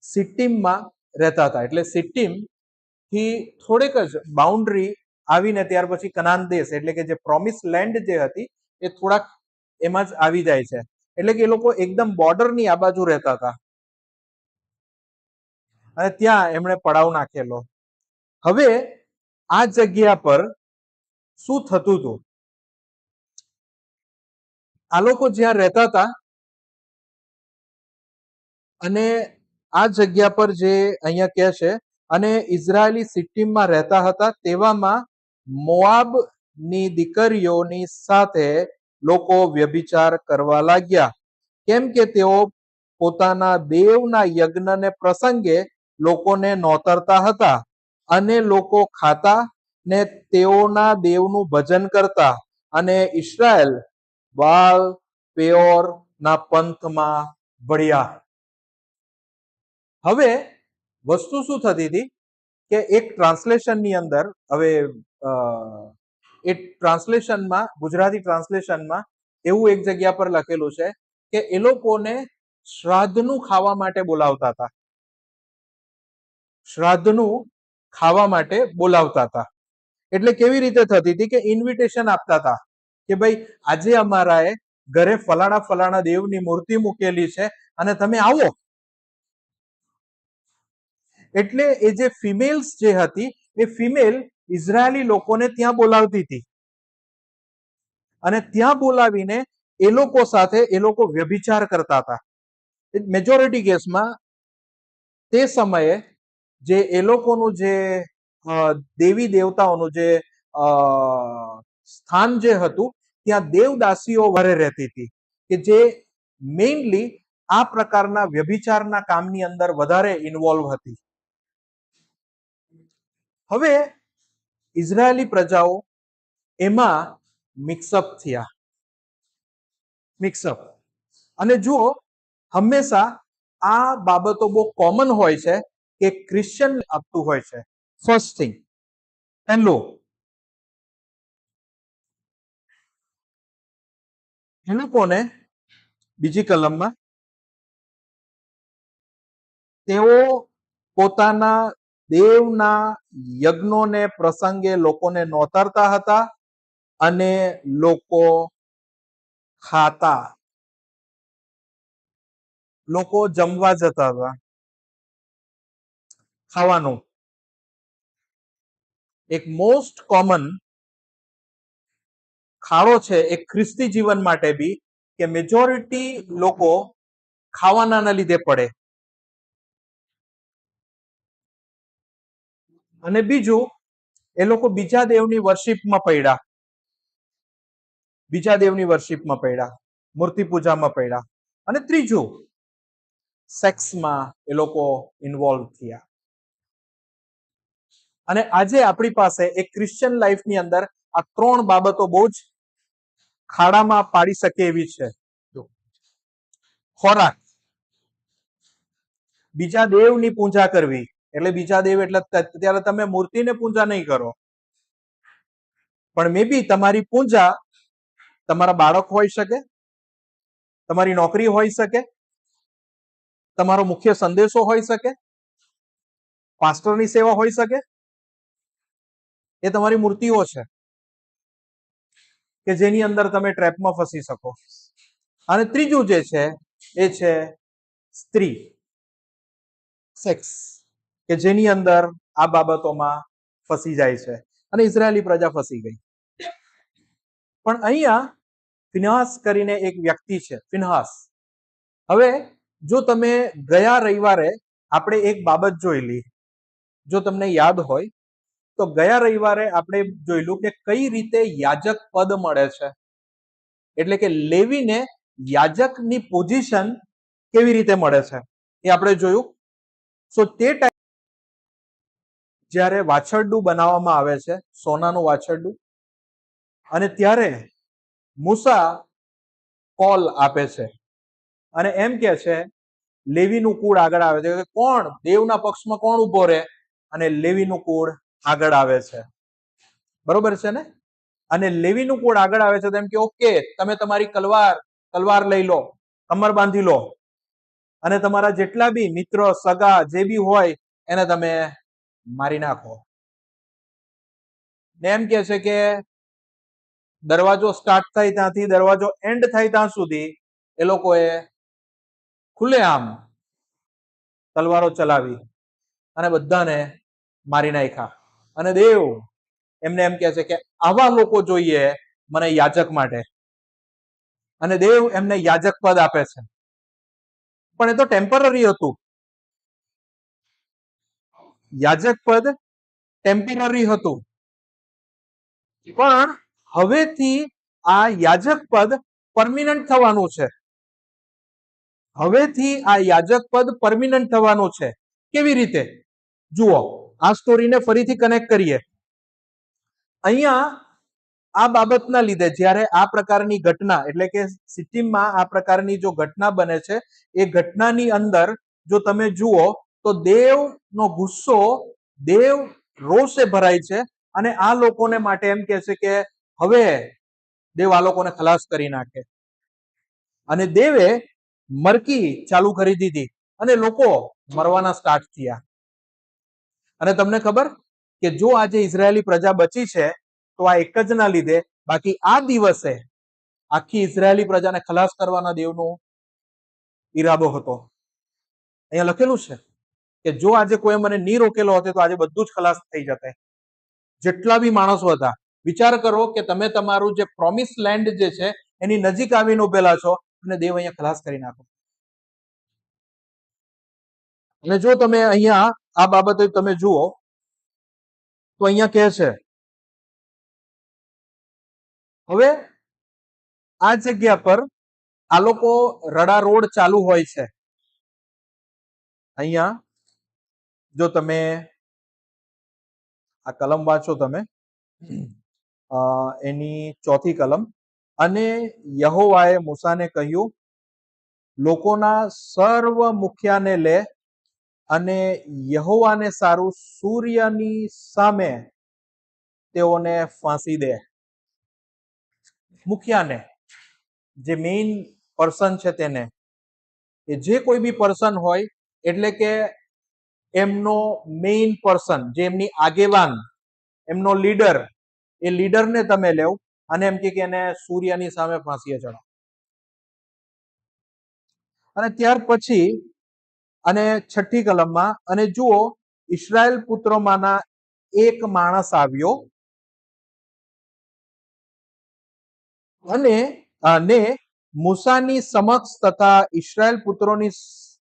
સિટ્ટીમમાં રહેતા હતા. એટલે સિટ્ટીમ થી થોડેક જ બાઉન્ડ્રી આવીને ત્યાર પછી કનાન દેશ એટલે કે જે પ્રોમિસ લેન્ડ જે હતી એ થોડાક એમાં જ આવી જાય છે. એટલે કે એ લોકો એકદમ બોર્ડરની આ બાજુ રહેતા હતા અને ત્યાં એમણે પડાવ નાખેલો. હવે આ જગ્યા પર શું થતું હતું? આ લોકો જ્યાં રહેતા હતા અને આ જગ્યા પર જે અહીંયા કહે છે, અને ઇઝરાયેલી સિટ્ટીમમાં રહેતા હતા તેવામાં મોઆબની દીકરીઓની સાથે લોકો વ્યભિચાર કરવા લાગ્યા, કેમ કે તેઓ પોતાના દેવના યજ્ઞને પ્રસંગે લોકોને નોતરતા હતા અને લોકો ખાતા ને તેઓના દેવનું ભજન કરતા અને ઇસ્રાયેલ બાલ પેયોર ના પંથમાં ભળ્યા. હવે વસ્તુ શું થતી હતી કે એક ટ્રાન્સલેશનની અંદર, હવે એ ટ્રાન્સલેશનમાં, ગુજરાતી ટ્રાન્સલેશનમાં એવું એક જગ્યા પર લખેલું છે કે એ લોકોને શ્રાદ્ધનું ખાવા માટે બોલાવતા હતા. શ્રાદ્ધનું ખાવા માટે બોલાવતા હતા. એટલે કેવી રીતે થતી હતી કે ઇન્વિટેશન આપતા હતા કે ભાઈ આજે અમારા ઘરે ફલાણા ફલાણા દેવની મૂર્તિ મૂકેલી છે અને તમે આવો. એટલે એ જે ફિમેલ્સ જે હતી એ ફિમેલ ઇઝરાયેલી લોકોને ત્યાં બોલાવતી હતી અને ત્યાં બોલાવીને એ લોકો સાથે એ લોકો વ્યભિચાર કરતા હતા. મેજોરિટી કેસમાં તે સમયે જે એ લોકોનું જે દેવી દેવતાઓનું જે અ, સ્થાન જે હતું ત્યાં દેવદાસીઓ વધારે રહેતી હતી કે જે મેઇનલી આ પ્રકારના વ્યભિચારના કામની અંદર વધારે ઇન્વોલ્વ હતી. હવે ઇઝરાયેલી પ્રજાઓ એમાં મિક્સઅપ થયા. મિક્સઅપ. અને જુઓ, હંમેશા આ બાબતો બહુ કોમન હોય છે કે ક્રિશ્ચિયન આપતું હોય છે. ફર્સ્ટ થિંગ, પહેલું, એ લોકોને બીજી કલમમાં તેઓ પોતાના દેવના યજ્ઞોને પ્રસંગે લોકોને નોતરતા હતા અને લોકો ખાતા. લોકો જમવા જતા હતા. ખાવાનું એક મોસ્ટ કોમન ખાડો છે એક ખ્રિસ્તી જીવન માટે બી, કે મેજોરિટી લોકો ખાવાના લીધે પડે. અને બીજું, એ લોકો બીજા દેવની વર્શિપમાં પડ્યા. બીજા દેવની વર્શિપમાં પડ્યા, મૂર્તિ પૂજામાં પડ્યા. અને ત્રીજું, સેક્સમાં એ લોકો ઇન્વોલ્વ થયા. અને આજે આપણી પાસે એક ક્રિશ્ચિયન લાઈફની અંદર આ ત્રણ બાબતો બહુ જ ખાડામાં પાડી શકે એવી છે. ખોરાક, બીજા દેવની પૂજા કરવી, એટલે બીજા દેવ એટલે ત્યારે તમે મૂર્તિને પૂજા નહીં કરો, પણ મે બી તમારી પૂજા તમારા બાળક હોઈ શકે, તમારી નોકરી હોઈ શકે, તમારો મુખ્ય સંદેશો હોઈ શકે, પાસ્ટરની સેવા હોઈ શકે. એ તમારી મૂર્તિઓ છે કે જેની અંદર તમે ટ્રેપમાં ફસી શકો. અને ત્રીજું જે છે એ છે સ્ત્રી, સેક્સ, કે જેની અંદર આ બાબતોમાં ફસી જાય છે. અને ઇઝરાયેલી પ્રજા ફસી ગઈ. પણ અહીંયા ફિનહાસ કરીને એક વ્યક્તિ છે, ફિનહાસ. હવે જો તમે ગયા રવિવારે આપણે એક બાબત જોયેલી, જો તમને યાદ હોય તો ગયા રવિવારે આપણે જોયેલું કે કઈ રીતે યાજક પદ મળે છે, એટલે કે લેવીને યાજકની પોઝિશન કેવી રીતે મળે છે એ આપણે જોયું. સો તે ટાઈમ જ્યારે વાછરડું બનાવવામાં આવે છે, સોનાનું વાછરડું, અને ત્યારે મૂસા કોલ આપે છે અને એમ કે છે, લેવીનું કુળ આગળ આવે છે કે કોણ દેવના પક્ષમાં કોણ ઉભો રહે, અને લેવીનું કુળ આગળ આવે છે. બરોબર છે ને? અને લેવીનું કુળ આગળ આવે છે તો એમ કે ઓકે, તમે તમારી તલવાર લઈ લો, કમર બાંધી લો, અને તમારા જેટલા બી મિત્ર સગા જે બી હોય એને તમે મારી નાખો. ને એમ કે છે કે દરવાજો સ્ટાર્ટ થાય ત્યાંથી દરવાજો એન્ડ થાય ત્યાં સુધી એ લોકોએ ખુલ્લેઆમ તલવારો ચલાવી અને બધાને મારી નાખ્યા. અને દેવ એમને એમ કે છે કે આવા લોકો જોઈએ મને યાજક માટે. અને દેવ એમને યાજક પદ આપે છે. પણ એ તો ટેમ્પરરી હતું. યાજક પદ ટેમ્પરરી હતું. પણ હવેથી આ યાજક પદ પરમિનન્ટ થવાનું છે. હવેથી આ યાજક પદ પરમિનન્ટ થવાનું છે. કેવી રીતે? જુઓ, આ સ્ટોરીને ફરીથી કનેક્ટ કરીએ. અહીંયા આ બાબતના લીધે જ્યારે આ પ્રકારની ઘટના, એટલે કે સિક્કિમમાં આ પ્રકારની જો ઘટના બને છે, એ ઘટનાની અંદર જો તમે જુઓ તો દેવનો ગુસ્સો, દેવ રોષે ભરાય છે અને આ લોકોને માટે એમ કે છે કે હવે દેવ આ લોકોને ખલાસ કરી નાખે. અને દેવે મરકી ચાલુ કરી દીધી અને લોકો મરવાના સ્ટાર્ટ થયા. અને તમને ખબર કે જો આજે ઇઝરાયેલી પ્રજા બચી છે તો આ એક જ ના લીધે, બાકી આ દિવસે આખી ઇઝરાયેલી પ્રજાને ખલાસ કરવાના દેવનો ઈરાદો હતો. અહીંયા લખેલું છે કે જો આજે કોઈ મને નહીં રોકેલો હોત તો આજે બધું જ ખલાસ થઈ જતે. જેટલા બી માણસો હતા, વિચાર કરો કે તમે તમારું જે પ્રોમિસ લેન્ડ જે છે એની નજીક આવીને ઉભેલા છો અને દેવ અહીંયા ખલાસ કરી નાખો. અને જો તમે અહીંયા આ બાબતે તમે જુઓ તો અહીંયા કહે છે હવે આ જગ્યા પર આ લોકો રડારોડ ચાલુ હોય છે. અહીંયા જો તમે આ કલમ વાંચો તમે એની 4થી કલમ. અને યહોવાએ મૂસાને કહ્યું, લોકોના સર્વ મુખ્યાને લે અને યહોવાને સારું સૂર્યની સામે તેઓને ફાંસી દે. મુખ્યાને, જે મેઇન પર્સન છે તેને, એ જે કોઈ બી પર્સન હોય એટલે કે એમનો મેઇન પર્સન, જે એમની આગેવાન, એમનો લીડર, એ લીડરને તમે લેવ અને એમ કે એને સૂર્યની સામે ફાંસીએ ચડાવો. અને ત્યાર પછી અને 6ઠી કલમમાં, અને જુઓ ઇસ્રાયેલ પુત્રોમાંના એક માણસ આવ્યો અને મૂસાની સમક્ષ તથા ઇસ્રાયેલ પુત્રોની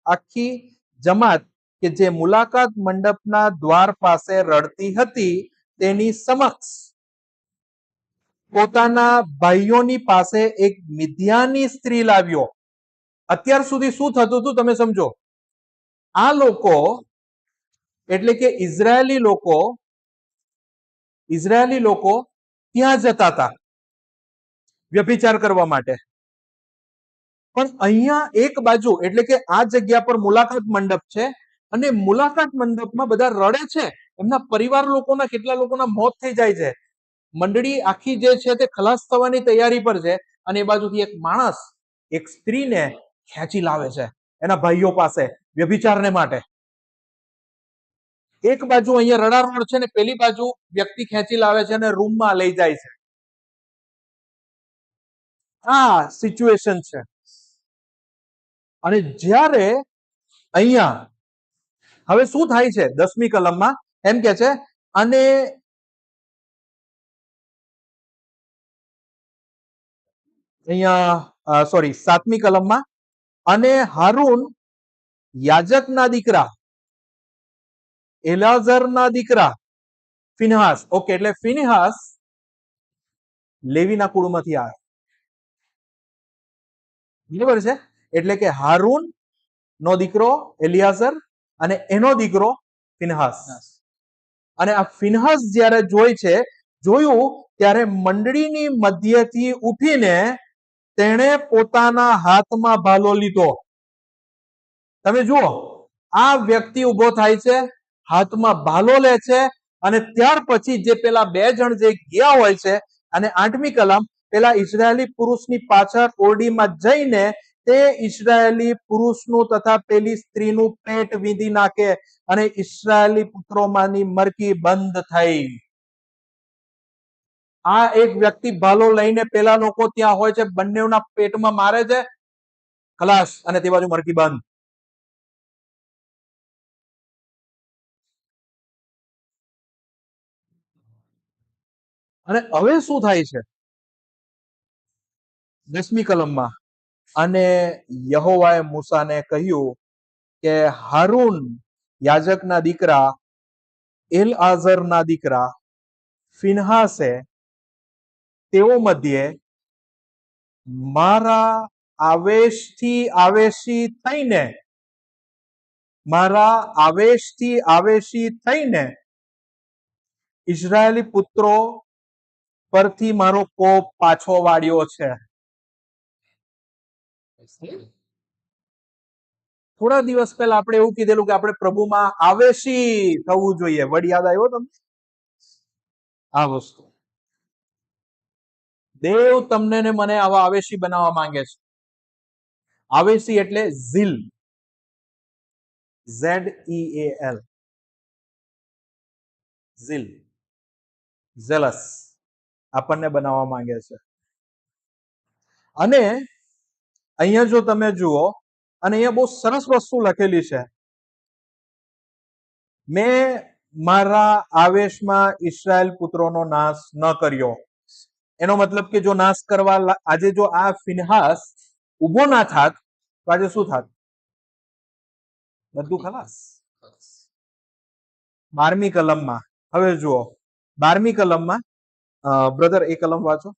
આખી જમાત કે જે મુલાકાત મંડપના દ્વાર પાસે રડતી હતી તેની સમક્ષ પોતાના ભાઈઓની પાસે એક મિદ્યાની સ્ત્રી લાવ્યો. અત્યાર સુધી શું થતું હતું તમે સમજો. આ લોકો એટલે કે ઇઝરાયેલી લોકો ત્યાં જતા હતા વ્યભિચાર કરવા માટે. પણ અહીંયા એક બાજુ એટલે કે આ જગ્યા પર મુલાકાત મંડપ છે અને મુલાકાત મંડપમાં બધા રડે છે. એમના પરિવાર લોકોના કેટલા લોકોના મોત થઈ જાય છે. મંડળી આખી જે છે તે ખલાસ થવાની તૈયારી પર છે અને એ બાજુથી એક માણસ એક સ્ત્રીને ખેંચી લાવે છે એના ભાઈઓ પાસે વ્યભિચારને માટે. એક બાજુ અહીંયા રડારડ છે ને પેલી બાજુ વ્યક્તિ ખેંચી લાવે છે અને રૂમમાં લઈ જાય છે. આ સિચ્યુએશન છે. અને જ્યારે અહીંયા હવે શું થાય છે 10મી કલમમાં એમ કે છે, અને અહીંયા 7મી કલમમાં, અને હારૂન યાજકના દીકરા એલાઝરના દીકરા ફિનહાસ. ઓકે, એટલે ફિનહાસ લેવીના કુળમાંથી આવે. બરાબર છે. એટલે કે હારૂન નો દીકરો એલિયાઝર અને એનો દીકરો ફિનહાસ. અને આ ફિનહાસ જ્યારે જોયું ત્યારે મંડળીની મધ્યથી ઉઠીને તેણે પોતાના હાથમાં ભાલો લીધો. તમે જુઓ, આ વ્યક્તિ ઉભો થાય છે, હાથમાં ભાલો લે છે અને ત્યાર પછી જે પેલા 2 જણ જે ગયા હોય છે, અને 8મી કલમ, પેલા ઇઝરાયેલી પુરુષની પાછળ ઓરડીમાં જઈને તે ઇઝરાયેલી પુરુષનું તથા પેલી સ્ત્રીનું પેટ વીંધી નાખે અને ઇઝરાયેલી પુત્રોમાંની મરકી બંધ થઈ. આ એક વ્યક્તિ ભાલો લઈને પેલા લોકો ત્યાં હોય છે, બંનેના પેટમાં મારે છે, ખલાસ, અને તે બાજુ મરકી બંધ. અને હવે શું થાય છે 10મી કલમમાં, અને યહોવાએ મૂસાને કહ્યું કે હારૂન યાજકના દીકરા એલઆઝરના દીકરા ફિનહાસે તેઓ મધ્યે મારા આવેશથી થઈને ઇઝરાયેલી પુત્રો પરથી મારો કોપ પાછો વાળ્યો છે. થોડા દિવસ પહેલા આપણે એવું કીધેલું કે આપણે પ્રભુમાં આવેશી થવું જોઈએ. વર્ડ યાદ આવ્યો તમને? આ વસ્તુ દેવ તમને ને મને આવા આવેશી બનાવવા માંગે છે. આવેશી એટલે ઝીલ, ZEAL, ઝીલ, ઝેલસ, આપણને બનાવવા માંગે છે. અને અહીંયા જો તમે જુઓ, અને અહીંયા બહુ સરસ વસ્તુ લખેલી છે, મેં મારા આવેશમાં ઇસ્રાયેલ પુત્રોનો નાશ ન કર્યો. એનો મતલબ કે જો નાશ કરવા આજે જો આ ફિનહાસ ઉભો ના થાત તો આજે શું થાત? બધું ખલાસ. 12મી કલમમાં હવે જુઓ, 12મી કલમમાં બ્રધર એ કલમ વાંચો.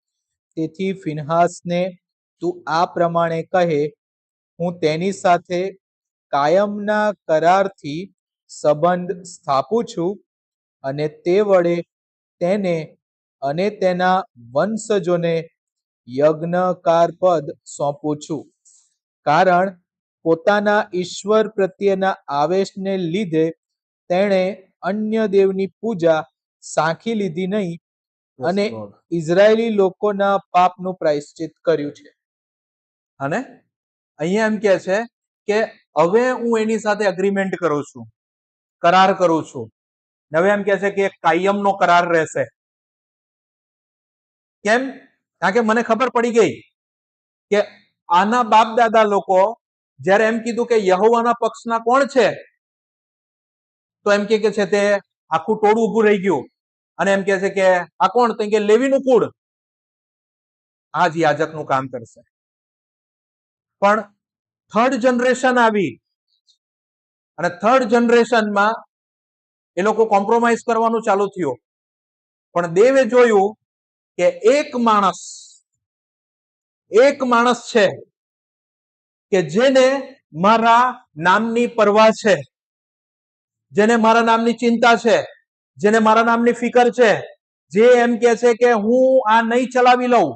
તેથી ફિનહાસને તું આ પ્રમાણે કહે, હું તેની સાથે કાયમના કરારથી સંબંધ સ્થાપું છું અને તે વડે તેને અને તેના વંશજોને યજ્ઞકાર પદ સોંપું છું. કારણ પોતાના ઈશ્વર પ્રત્યેના આવેશને લીધે તેણે અન્ય દેવની પૂજા સાંખી લીધી નહીં અને ઇઝરાયેલી લોકોના પાપનું પ્રાયશ્ચિત કર્યું છે. અને અહીંયા એમ કે છે કે હવે હું એની સાથે અગ્રીમેન્ટ કરું છું, કરાર કરું છું. હવે એમ કે છે કે કાયમનો કરાર રહેશે. કેમ? કારણ કે મને ખબર પડી ગઈ કે આના બાપ દાદા લોકો જ્યારે એમ કીધું કે યહોવાના પક્ષના કોણ છે, તો એમ કે છે તે આખું ટોળું ઊભું રહી ગયું અને એમ કે છે કે આ કોણ, તો કે લેવીનું કુળ આ જ યાજકનું કામ કરશે. પણ થર્ડ જનરેશન આવી અને થર્ડ જનરેશનમાં એ લોકો કોમ્પ્રોમાઇઝ કરવાનું ચાલુ થયું. પણ દેવે જોયું કે એક માણસ છે કે જેને મારા નામની પરવા છે, જેને મારા નામની ચિંતા છે, જેને મારા નામની ફિકર છે, જે એમ કે છે કે હું આ નહીં ચલાવી લઉં.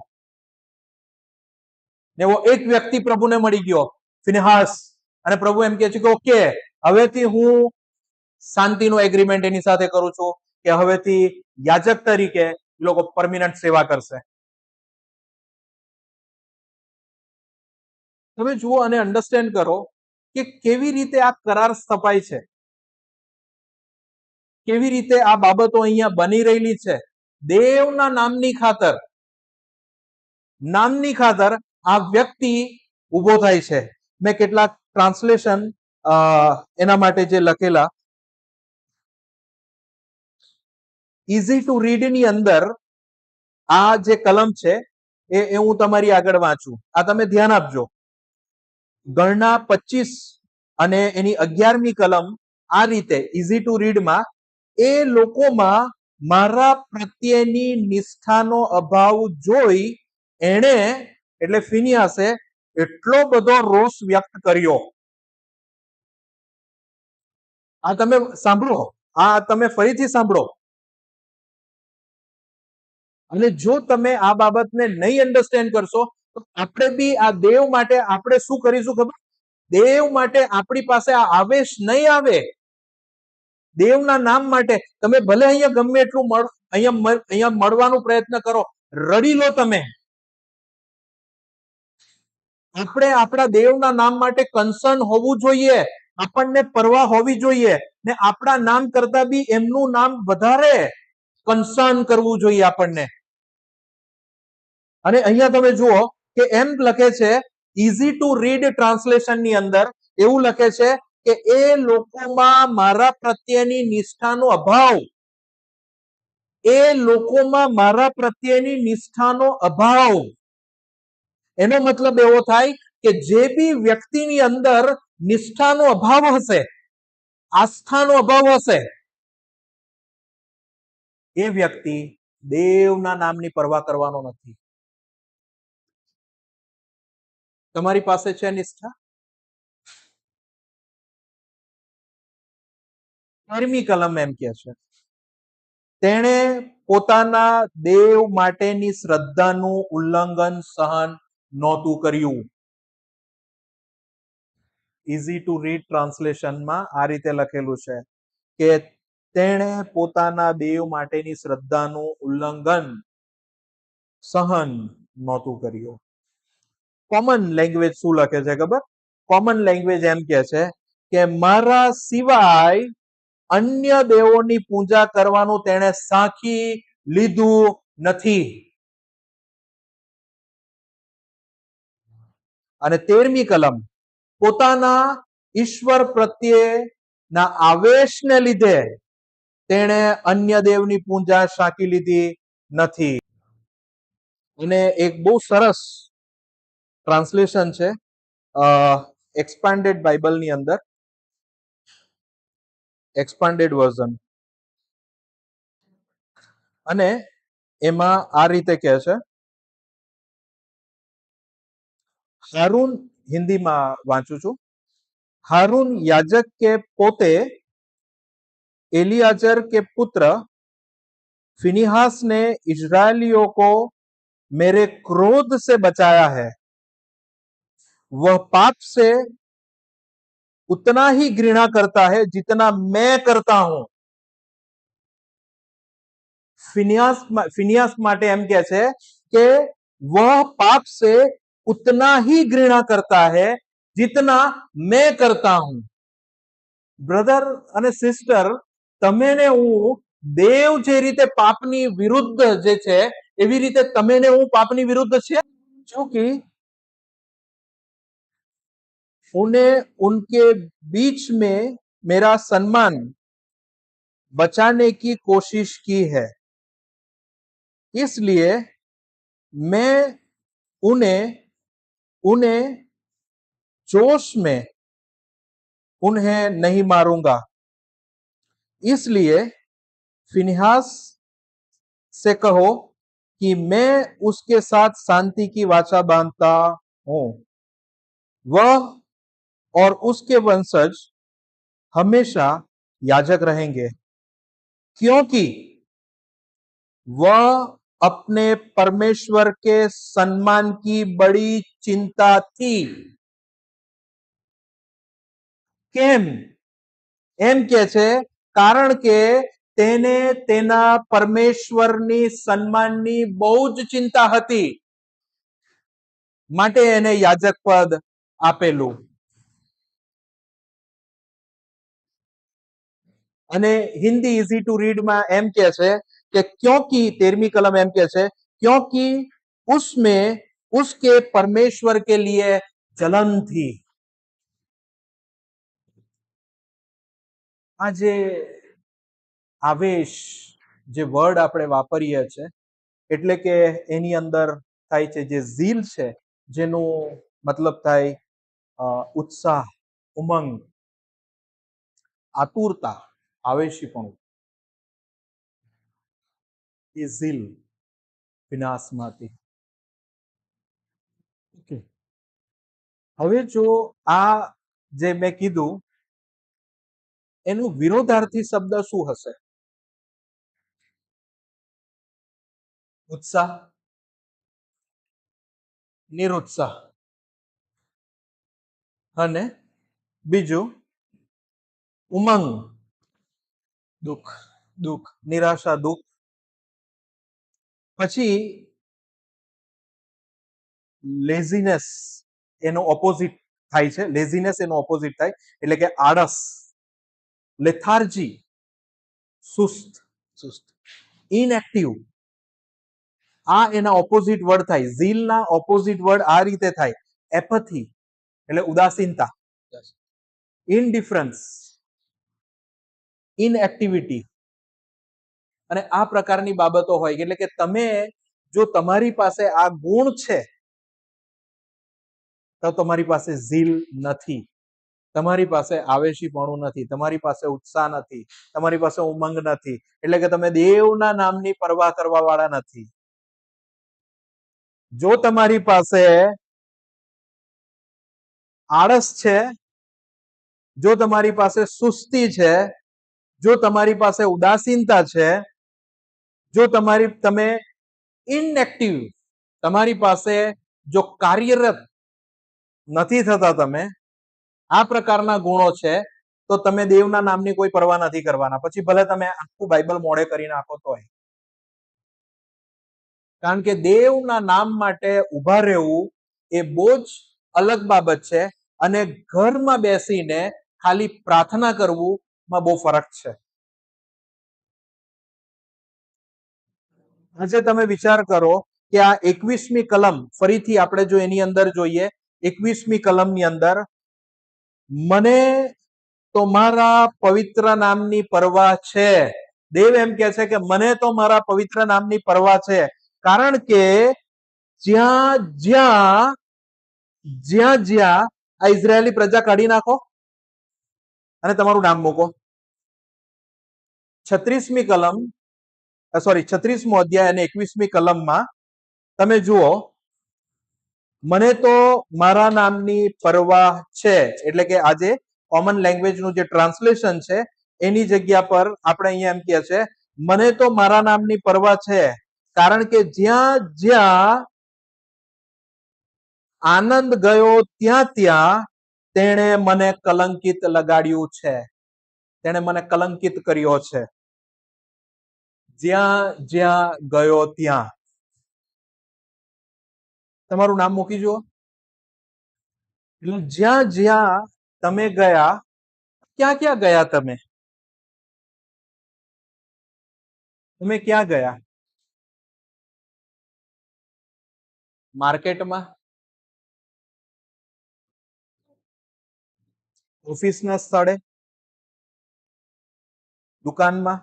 ને એવો એક વ્યક્તિ પ્રભુને મળી ગયો, ફિનહાસ. અને પ્રભુ એમ કે છે કે ઓકે, હવેથી હું શાંતિનો એગ્રીમેન્ટ એની સાથે કરું છું કે હવેથી યાજક તરીકે લોકો પરમિનન્ટ સેવા કરશે. તમે જુઓ અને અન્ડરસ્ટેન્ડ કરો કે કેવી રીતે આ કરાર સ્થપાય છે, કેવી રીતે આ બાબતો અહીંયા બની રહેલી છે. દેવના નામની ખાતર આ વ્યક્તિ ઉભો થાય છે. મેં કેટલાક ટ્રાન્સલેશન એના માટે જે લખેલા, ઇઝી ટુ રીડ ની અંદર આ જે કલમ છે એ હું તમારી આગળ વાંચું. આ તમે ધ્યાન આપજો. ગણના 25 અને એની 11મી કલમ આ રીતે ઇઝી ટુ રીડમાં, એ લોકોમાં મારા પ્રત્યેની નિષ્ઠાનો અભાવ જોઈ એણે એટલે ફિનિયાસે એટલો બધો રોષ વ્યક્ત કર્યો. આ તમે સાંભળો, આ તમે ફરીથી સાંભળો. અને જો તમે આ બાબતને નહીં અન્ડરસ્ટેન્ડ કરશો તો આપણે બી આ દેવ માટે આપણે શું કરીશું ખબર? દેવ માટે આપણી પાસે આ આવેશ નહીં આવે. દેવના નામ માટે તમે ભલે અહીંયા ગમે એટલું અહીંયા મળવાનો પ્રયત્ન કરો, રડી લો તમે, આપણે આપણા દેવના નામ માટે કન્સર્ન હોવું જોઈએ, આપણને પરવા હોવી જોઈએ ને આપણા નામ કરતા બી એમનું નામ વધારે કન્સર્ન કરવું જોઈએ આપણને. અને અહીંયા તમે જુઓ કે એમ લખે છે, ઇઝી ટુ રીડ ટ્રાન્સલેશન ની અંદર એવું લખે છે કે એ લોકોમાં મારા પ્રત્યેની નિષ્ઠાનો અભાવ, એ લોકોમાં મારા પ્રત્યેની નિષ્ઠાનો અભાવ. એનો મતલબ એવો થાય કે જે બી વ્યક્તિની અંદર નિષ્ઠાનો અભાવ હશે, આસ્થાનો અભાવ હશે, એ વ્યક્તિ દેવના નામની પરવા કરવાનો નથી. તમારી પાસે છે નિષ્ઠા? 13મી કલમ એમ કે છે, તેણે પોતાના દેવ માટેની શ્રદ્ધાનું ઉલ્લંઘન સહન નહોતું કર્યું. ઇઝી ટુ રીડ ટ્રાન્સલેશનમાં આ રીતે લખેલું છે કે તેણે પોતાના દેવ માટેની શ્રદ્ધાનું ઉલ્લંઘન સહન નહોતું કર્યું. કોમન લેંગ્વેજ શું લખે છે ખબર? કોમન લેંગ્વેજ એમ કે છે કે મારા સિવાય અન્ય દેવોની પૂજા કરવાનું તેણે સાંખી લીધું નથી. અને 13મી કલમ, પોતાના ઈશ્વર પ્રત્યેના આવેશને લીધે તેણે અન્ય દેવની પૂજા સાંખી લીધી નથી. અને એક બહુ સરસ ટ્રાન્સલેશન છે એક્સપાન્ડેડ બાઇબલની અંદર, એક્સપાન્ડેડ વર્ઝન. અને એમાં આ રીતે કહે છે, હારૂન, હિન્દીમાં વાંચું છું, हारून याजक के पोते एलियाजर के पुत्र फिनिहास ने इजरायलियों को मेरे क्रोध से बचाया है. वह पाप से उतना ही घृणा करता है जितना मैं करता हूं. फिनियास માટે એમ કહે છે કે वह पाप से उतना ही घृणा करता है जितना मैं करता हूं. બ્રધર અને સિસ્ટર, તમે ને હું દેવ જે રીતે પાપની વિરુદ્ધ જે છે એવી રીતે તમે ને હું પાપની વિરુદ્ધ છે. क्योंकि उन्हें उनके बीच में मेरा सम्मान बचाने की कोशिश की है, इसलिए मैं उन्हें उन्हें जोश में उन्हें नहीं मारूंगा. इसलिए फिनिहास से कहो कि मैं उसके साथ शांति की वाचा बांधता हूं. वह और उसके वंशज हमेशा याजक रहेंगे, क्योंकि वह अपने परमेश्वर के सम्मान की बड़ी चिंता थी. કેમ? એમ કે છે કારણ કે તેને તેના પરમેશ્વરની સન્માનની બહુ જ ચિંતા હતી, માટે એને યાજક પદ આપેલું. અને हिंदी इजी टू रीड में एम के छे कि क्योंकि 13वीं कलम एम के छे क्योंकि उसमें उसके परमेश्वर के लिए जलन थी. આ જે આવેશ જે વર્ડ આપણે વાપરીએ છે એટલે કે એની અંદર થાય છે જે ઝીલ છે, જેનું મતલબ થાય ઉત્સાહ, ઉમંગ, આતુરતા, આવેશીપણું, એ ઝીલ વિનાશમાંથી. ઓકે, હવે જો આ જે મેં કીધું એનું વિરોધાર્થી શબ્દ શું હશે? ઉત્સાહ, નિરુત્સાહ, અને બીજું ઉમંગ, દુઃખ, દુઃખ, નિરાશા, દુઃખ. પછી લેઝીનેસ એનો ઓપોઝિટ થાય છે, લેઝીનેસ એનો ઓપોઝિટ થાય એટલે કે આળસ, લેથાર્જી, સુસ્ત, સુસ્ત, ઇનએક્ટિવ. આ એના ઓપોઝિટ વર્ડ થાય. ઝીલના ઓપોઝિટ વર્ડ આ રીતે થાય, એપથી એટલે ઉદાસીનતા, ઇનડિફરન્સ, ઇનએક્ટિવિટી. અને આ પ્રકારની બાબતો હોય એટલે કે તમે જો તમારી પાસે આ ગુણ છે તો તમારી પાસે ઝીલ નથી, તમારી પાસે આવેશીપણું નથી, તમારી પાસે ઉત્સાહ નથી, તમારી પાસે ઉમંગ નથી, એટલે કે તમે દેવના નામની પરવા કરવા વાળા નથી. જો તમારી પાસે આળસ છે, જો તમારી પાસે સુસ્તી છે, જો તમારી પાસે ઉદાસીનતા છે, જો તમે ઇનએક્ટિવ, તમારી પાસે જો કાર્યરત નથી થતા, તમે આ પ્રકારના ગુણો છે, તો તમે દેવના નામની કોઈ પરવા નથી કરવાના. પછી ભલે તમે આખું બાઇબલ મોડે કરી નાખો તોય. કારણ કે દેવના નામ માટે ઉભા રહેવું એ બહુ જ અલગ બાબત છે, અને ઘરમાં બેસીને ખાલી પ્રાર્થના કરવું માં બહુ ફરક છે. આજે તમે વિચાર કરો કે આ 21મી કલમ ફરીથી આપણે જો એની અંદર જોઈએ, 21મી કલમની અંદર મને તો મારા પવિત્ર નામની પરવા છે. દેવ એમ કહે છે કે મને તો મારા પવિત્ર નામની પરવા છે, કારણ કે જ્યાં જ્યાં જ્યાં જ્યાં આ ઇઝરાયેલી પ્રજા કાઢી નાખો અને તમારું નામ મૂકો, 36મી કલમ, 36મો અધ્યાય અને 21મી કલમમાં તમે જુઓ, મને તો મારા નામની પરવાહ છે, એટલે કે આજે કોમન લેંગ્વેજનું જે ટ્રાન્સલેશન છે એની જગ્યા પર આપણે અહીંયા એમ કહે છે, મને તો મારા નામની પરવાહ છે, કારણ કે જ્યાં જ્યાં આનંદ ગયો ત્યાં ત્યાં તેણે મને કલંકિત લગાડ્યું છે, તેણે મને કલંકિત કર્યો છે. જ્યાં જ્યાં ગયો ત્યાં. તમારું નામ મૂકી જુઓ. એટલે જ્યાં જ્યાં તમે ગયા, ક્યાં ક્યાં ગયા તમે? તમે ક્યાં ગયા? માર્કેટમાં, ઓફિસના સ્થળે, દુકાનમાં,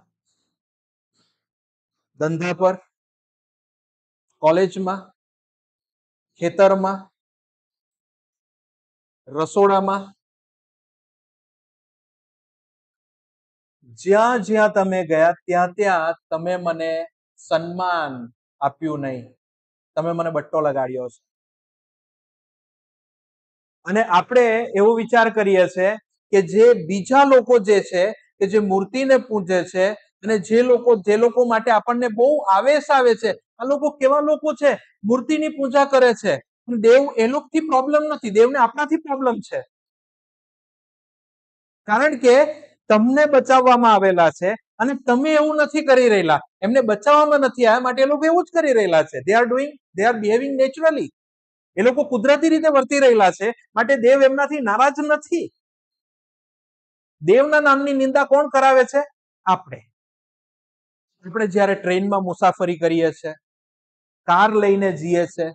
ધંધા પર, કોલેજમાં, ખેતરમાં, રસોડામાં, જ્યાં જ્યાં તમે ગયા ત્યાં ત્યાં તમે મને સન્માન આપ્યું નહીં, તમે મને બટ્ટો લગાડ્યો છે. અને આપણે એવો વિચાર કરીએ છીએ કે જે બીજા લોકો જે છે કે જે મૂર્તિને પૂજે છે, અને જે લોકો માટે આપણને બહુ આવેશ આવે છે, આ લોકો કેવા લોકો છે, મૂર્તિની પૂજા કરે છે. દેવ એ લોકોથી પ્રોબ્લેમ નથી, દેવને આપણાથી પ્રોબ્લેમ છે. કારણ કે તમને બચાવવામાં આવેલા છે અને તમે એવું નથી કરી રહેલા, એમને બચાવવામાં નથી આવ્યા માટે એ લોકો એવું જ કરી રહેલા છે. They are behaving naturally. એ લોકો કુદરતી રીતે વર્તી રહેલા છે, માટે દેવ એમનાથી નારાજ નથી. દેવના નામની નિંદા કોણ કરાવે છે? આપણે. આપણે જ્યારે ટ્રેનમાં મુસાફરી કરીએ છીએ, કાર લઈને જઈએ છે,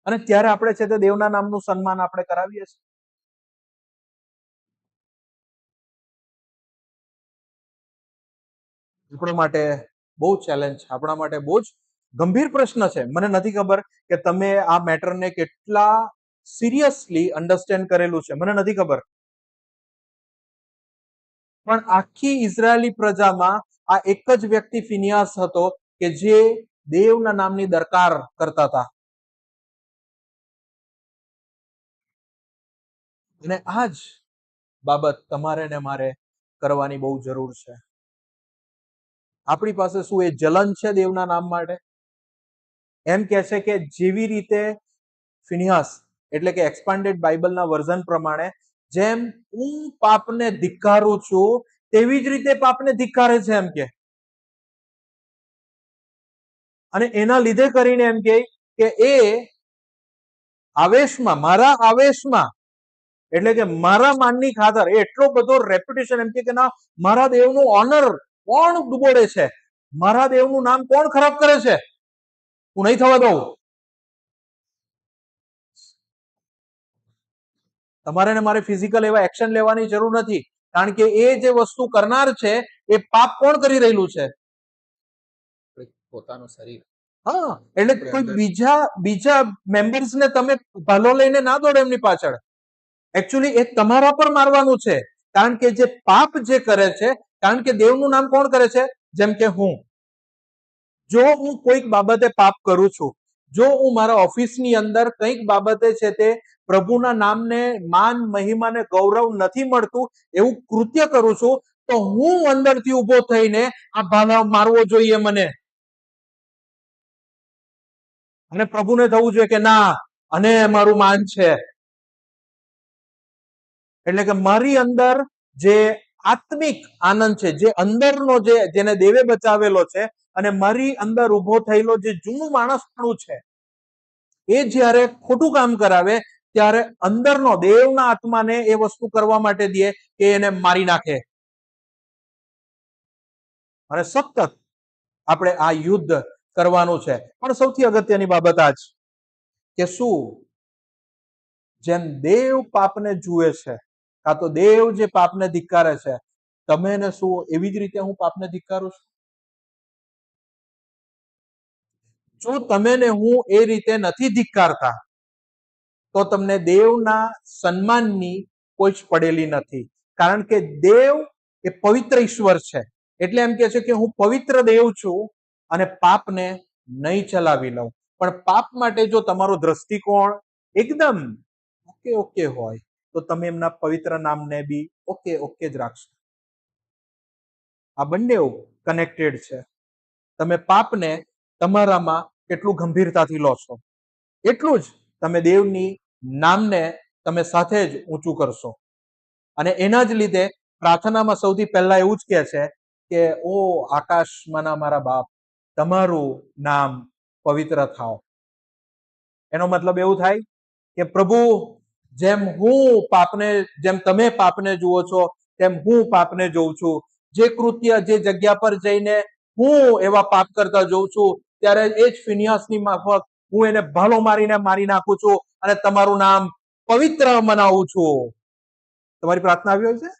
અને ત્યારે આપણે છે તે દેવના નામનું સન્માન આપણે કરાવીએ છીએ. આપણા માટે બહુ ચેલેન્જ છે, આપણા માટે બહુ જ ગંભીર પ્રશ્ન છે. મને નથી ખબર કે તમે આ મેટરને કેટલા સિરિયસલી અન્ડરસ્ટેન્ડ કરેલું છે, મને નથી ખબર. પણ આખી ઇઝરાયેલી પ્રજામાં આ એક જ વ્યક્તિ ફિનિયાસ હતો કે જે દેવના નામની દરકાર કરતા હતા. અને આ જ બાબત તમારે ને મારે કરવાની બહુ જરૂર છે. આપણી પાસે શું એ જલન છે દેવના નામ માટે? એમ કે છે કે જેવી રીતે ફિનિયાસ, એટલે કે એક્સપાન્ડેડ બાઇબલના વર્ઝન પ્રમાણે, જેમ હું પાપને ધિક્કારું છું તેવી જ રીતે પાપને ધિક્કારે છે, એમ કે. અને એના લીધે કરીને એમ કે એ આવેશમાં, મારા આવેશમાં, એટલે કે મારા માનની ખાતર એટલો બધો રેપ્યુટેશન, એમ કે ના, મારા દેવનું ઓનર કોણ ડૂબોડે છે, મારા દેવનું નામ કોણ ખરાબ કરે છે, હું નહીં થવા દઉં. તમારે ને મારે ફિઝિકલ એવા એક્શન લેવાની જરૂર નથી, કારણ કે એ જે વસ્તુ કરનાર છે એ પાપ કોણ કરી રહેલું છે? પોતાનું શરીર. હા, એટલે કોઈ બીજા મેમ્બર્સને તમે ભલો લઈને ના દોડો એમની પાછળ. એકચ્યુઅલી એ તમારા પર મારવાનું છે, કારણ કે જે પાપ જે કરે છે, કારણ કે દેવનું નામ કોણ કરે છે? જેમ કે જો હું કોઈક બાબતે પાપ કરું છું, જો હું મારા ઓફિસની અંદર કંઈક બાબતે છે તે પ્રભુના નામને માન, મહિમા ને ગૌરવ નથી મળતું એવું કૃત્ય કરું છું, તો હું અંદરથી ઉભો થઈને આ ભાલા મારવો જોઈએ મને. અને પ્રભુને થવું જોઈએ કે ના, અને મારું માન છે. એટલે કે મારી અંદર જે આત્મિક આનંદ છે, જે અંદરનો જેને દેવે બચાવેલો છે, અને મારી અંદર ઉભો થયેલો જે જૂનું માણસપણું છે, એ જ્યારે ખોટું કામ કરાવે ત્યારે અંદરનો દેવના આત્માને એ વસ્તુ કરવા માટે દે કે એને મારી નાખે. અને સતત આપણે આ યુદ્ધ કરવાનું છે. પણ સૌથી અગત્યની બાબત આ જ કે શું જેમ દેવ પાપને જુએ છે, કાં તો દેવ જે પાપને ધિક્કારે છે, તમે ને શું એવી જ રીતે હું પાપને ધિક્કારું છું? જો તમે ને હું એ રીતે નથી ધિક્કારતા, તો તમને દેવના સન્માનની કોઈ જ પડેલી નથી. કારણ કે દેવ એ પવિત્ર ઈશ્વર છે, એટલે એમ કે છે કે હું પવિત્ર દેવ છું અને પાપને નહીં ચલાવી લઉં. પણ પાપ માટે જો તમારો દ્રષ્ટિકોણ એકદમ ઓકે ઓકે હોય તો તમે એમના પવિત્ર નામને બી ઓકે ઓકે જ રાખશો. આ બંને કનેક્ટેડ છે. તમે પાપને તમારામાં કેટલું ગંભીરતાથી લો છો, એટલું જ તમે દેવની નામને તમે સાથે જ ઊંચું કરશો. અને એના જ લીધે પ્રાર્થનામાં સૌથી પહેલા એવું જ કહે છે કે ઓ આકાશમાંના મારા બાપ, તમારું નામ પવિત્ર થાવ. એનો મતલબ એવું થાય કે પ્રભુ, જેમ તમે પાપને જુઓ છો તેમ હું પાપને જોઉં છું. જે કૃત્ય, જે જગ્યા પર જઈને હું એવા પાપ કરતા જોઉં છું, ત્યારે એ જ ફિનિયાસની માફક હું એને ભાલો મારીને મારી નાખું છું અને તમારું નામ પવિત્ર મનાવું છું. તમારી પ્રાર્થના આવી હોય છે?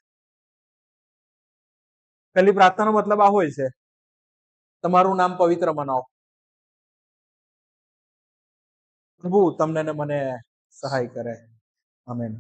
પહેલી પ્રાર્થનાનો મતલબ આ હોય છે, તમારું નામ પવિત્ર મનાવો. પ્રભુ તમને ને મને સહાય કરે. આમેન.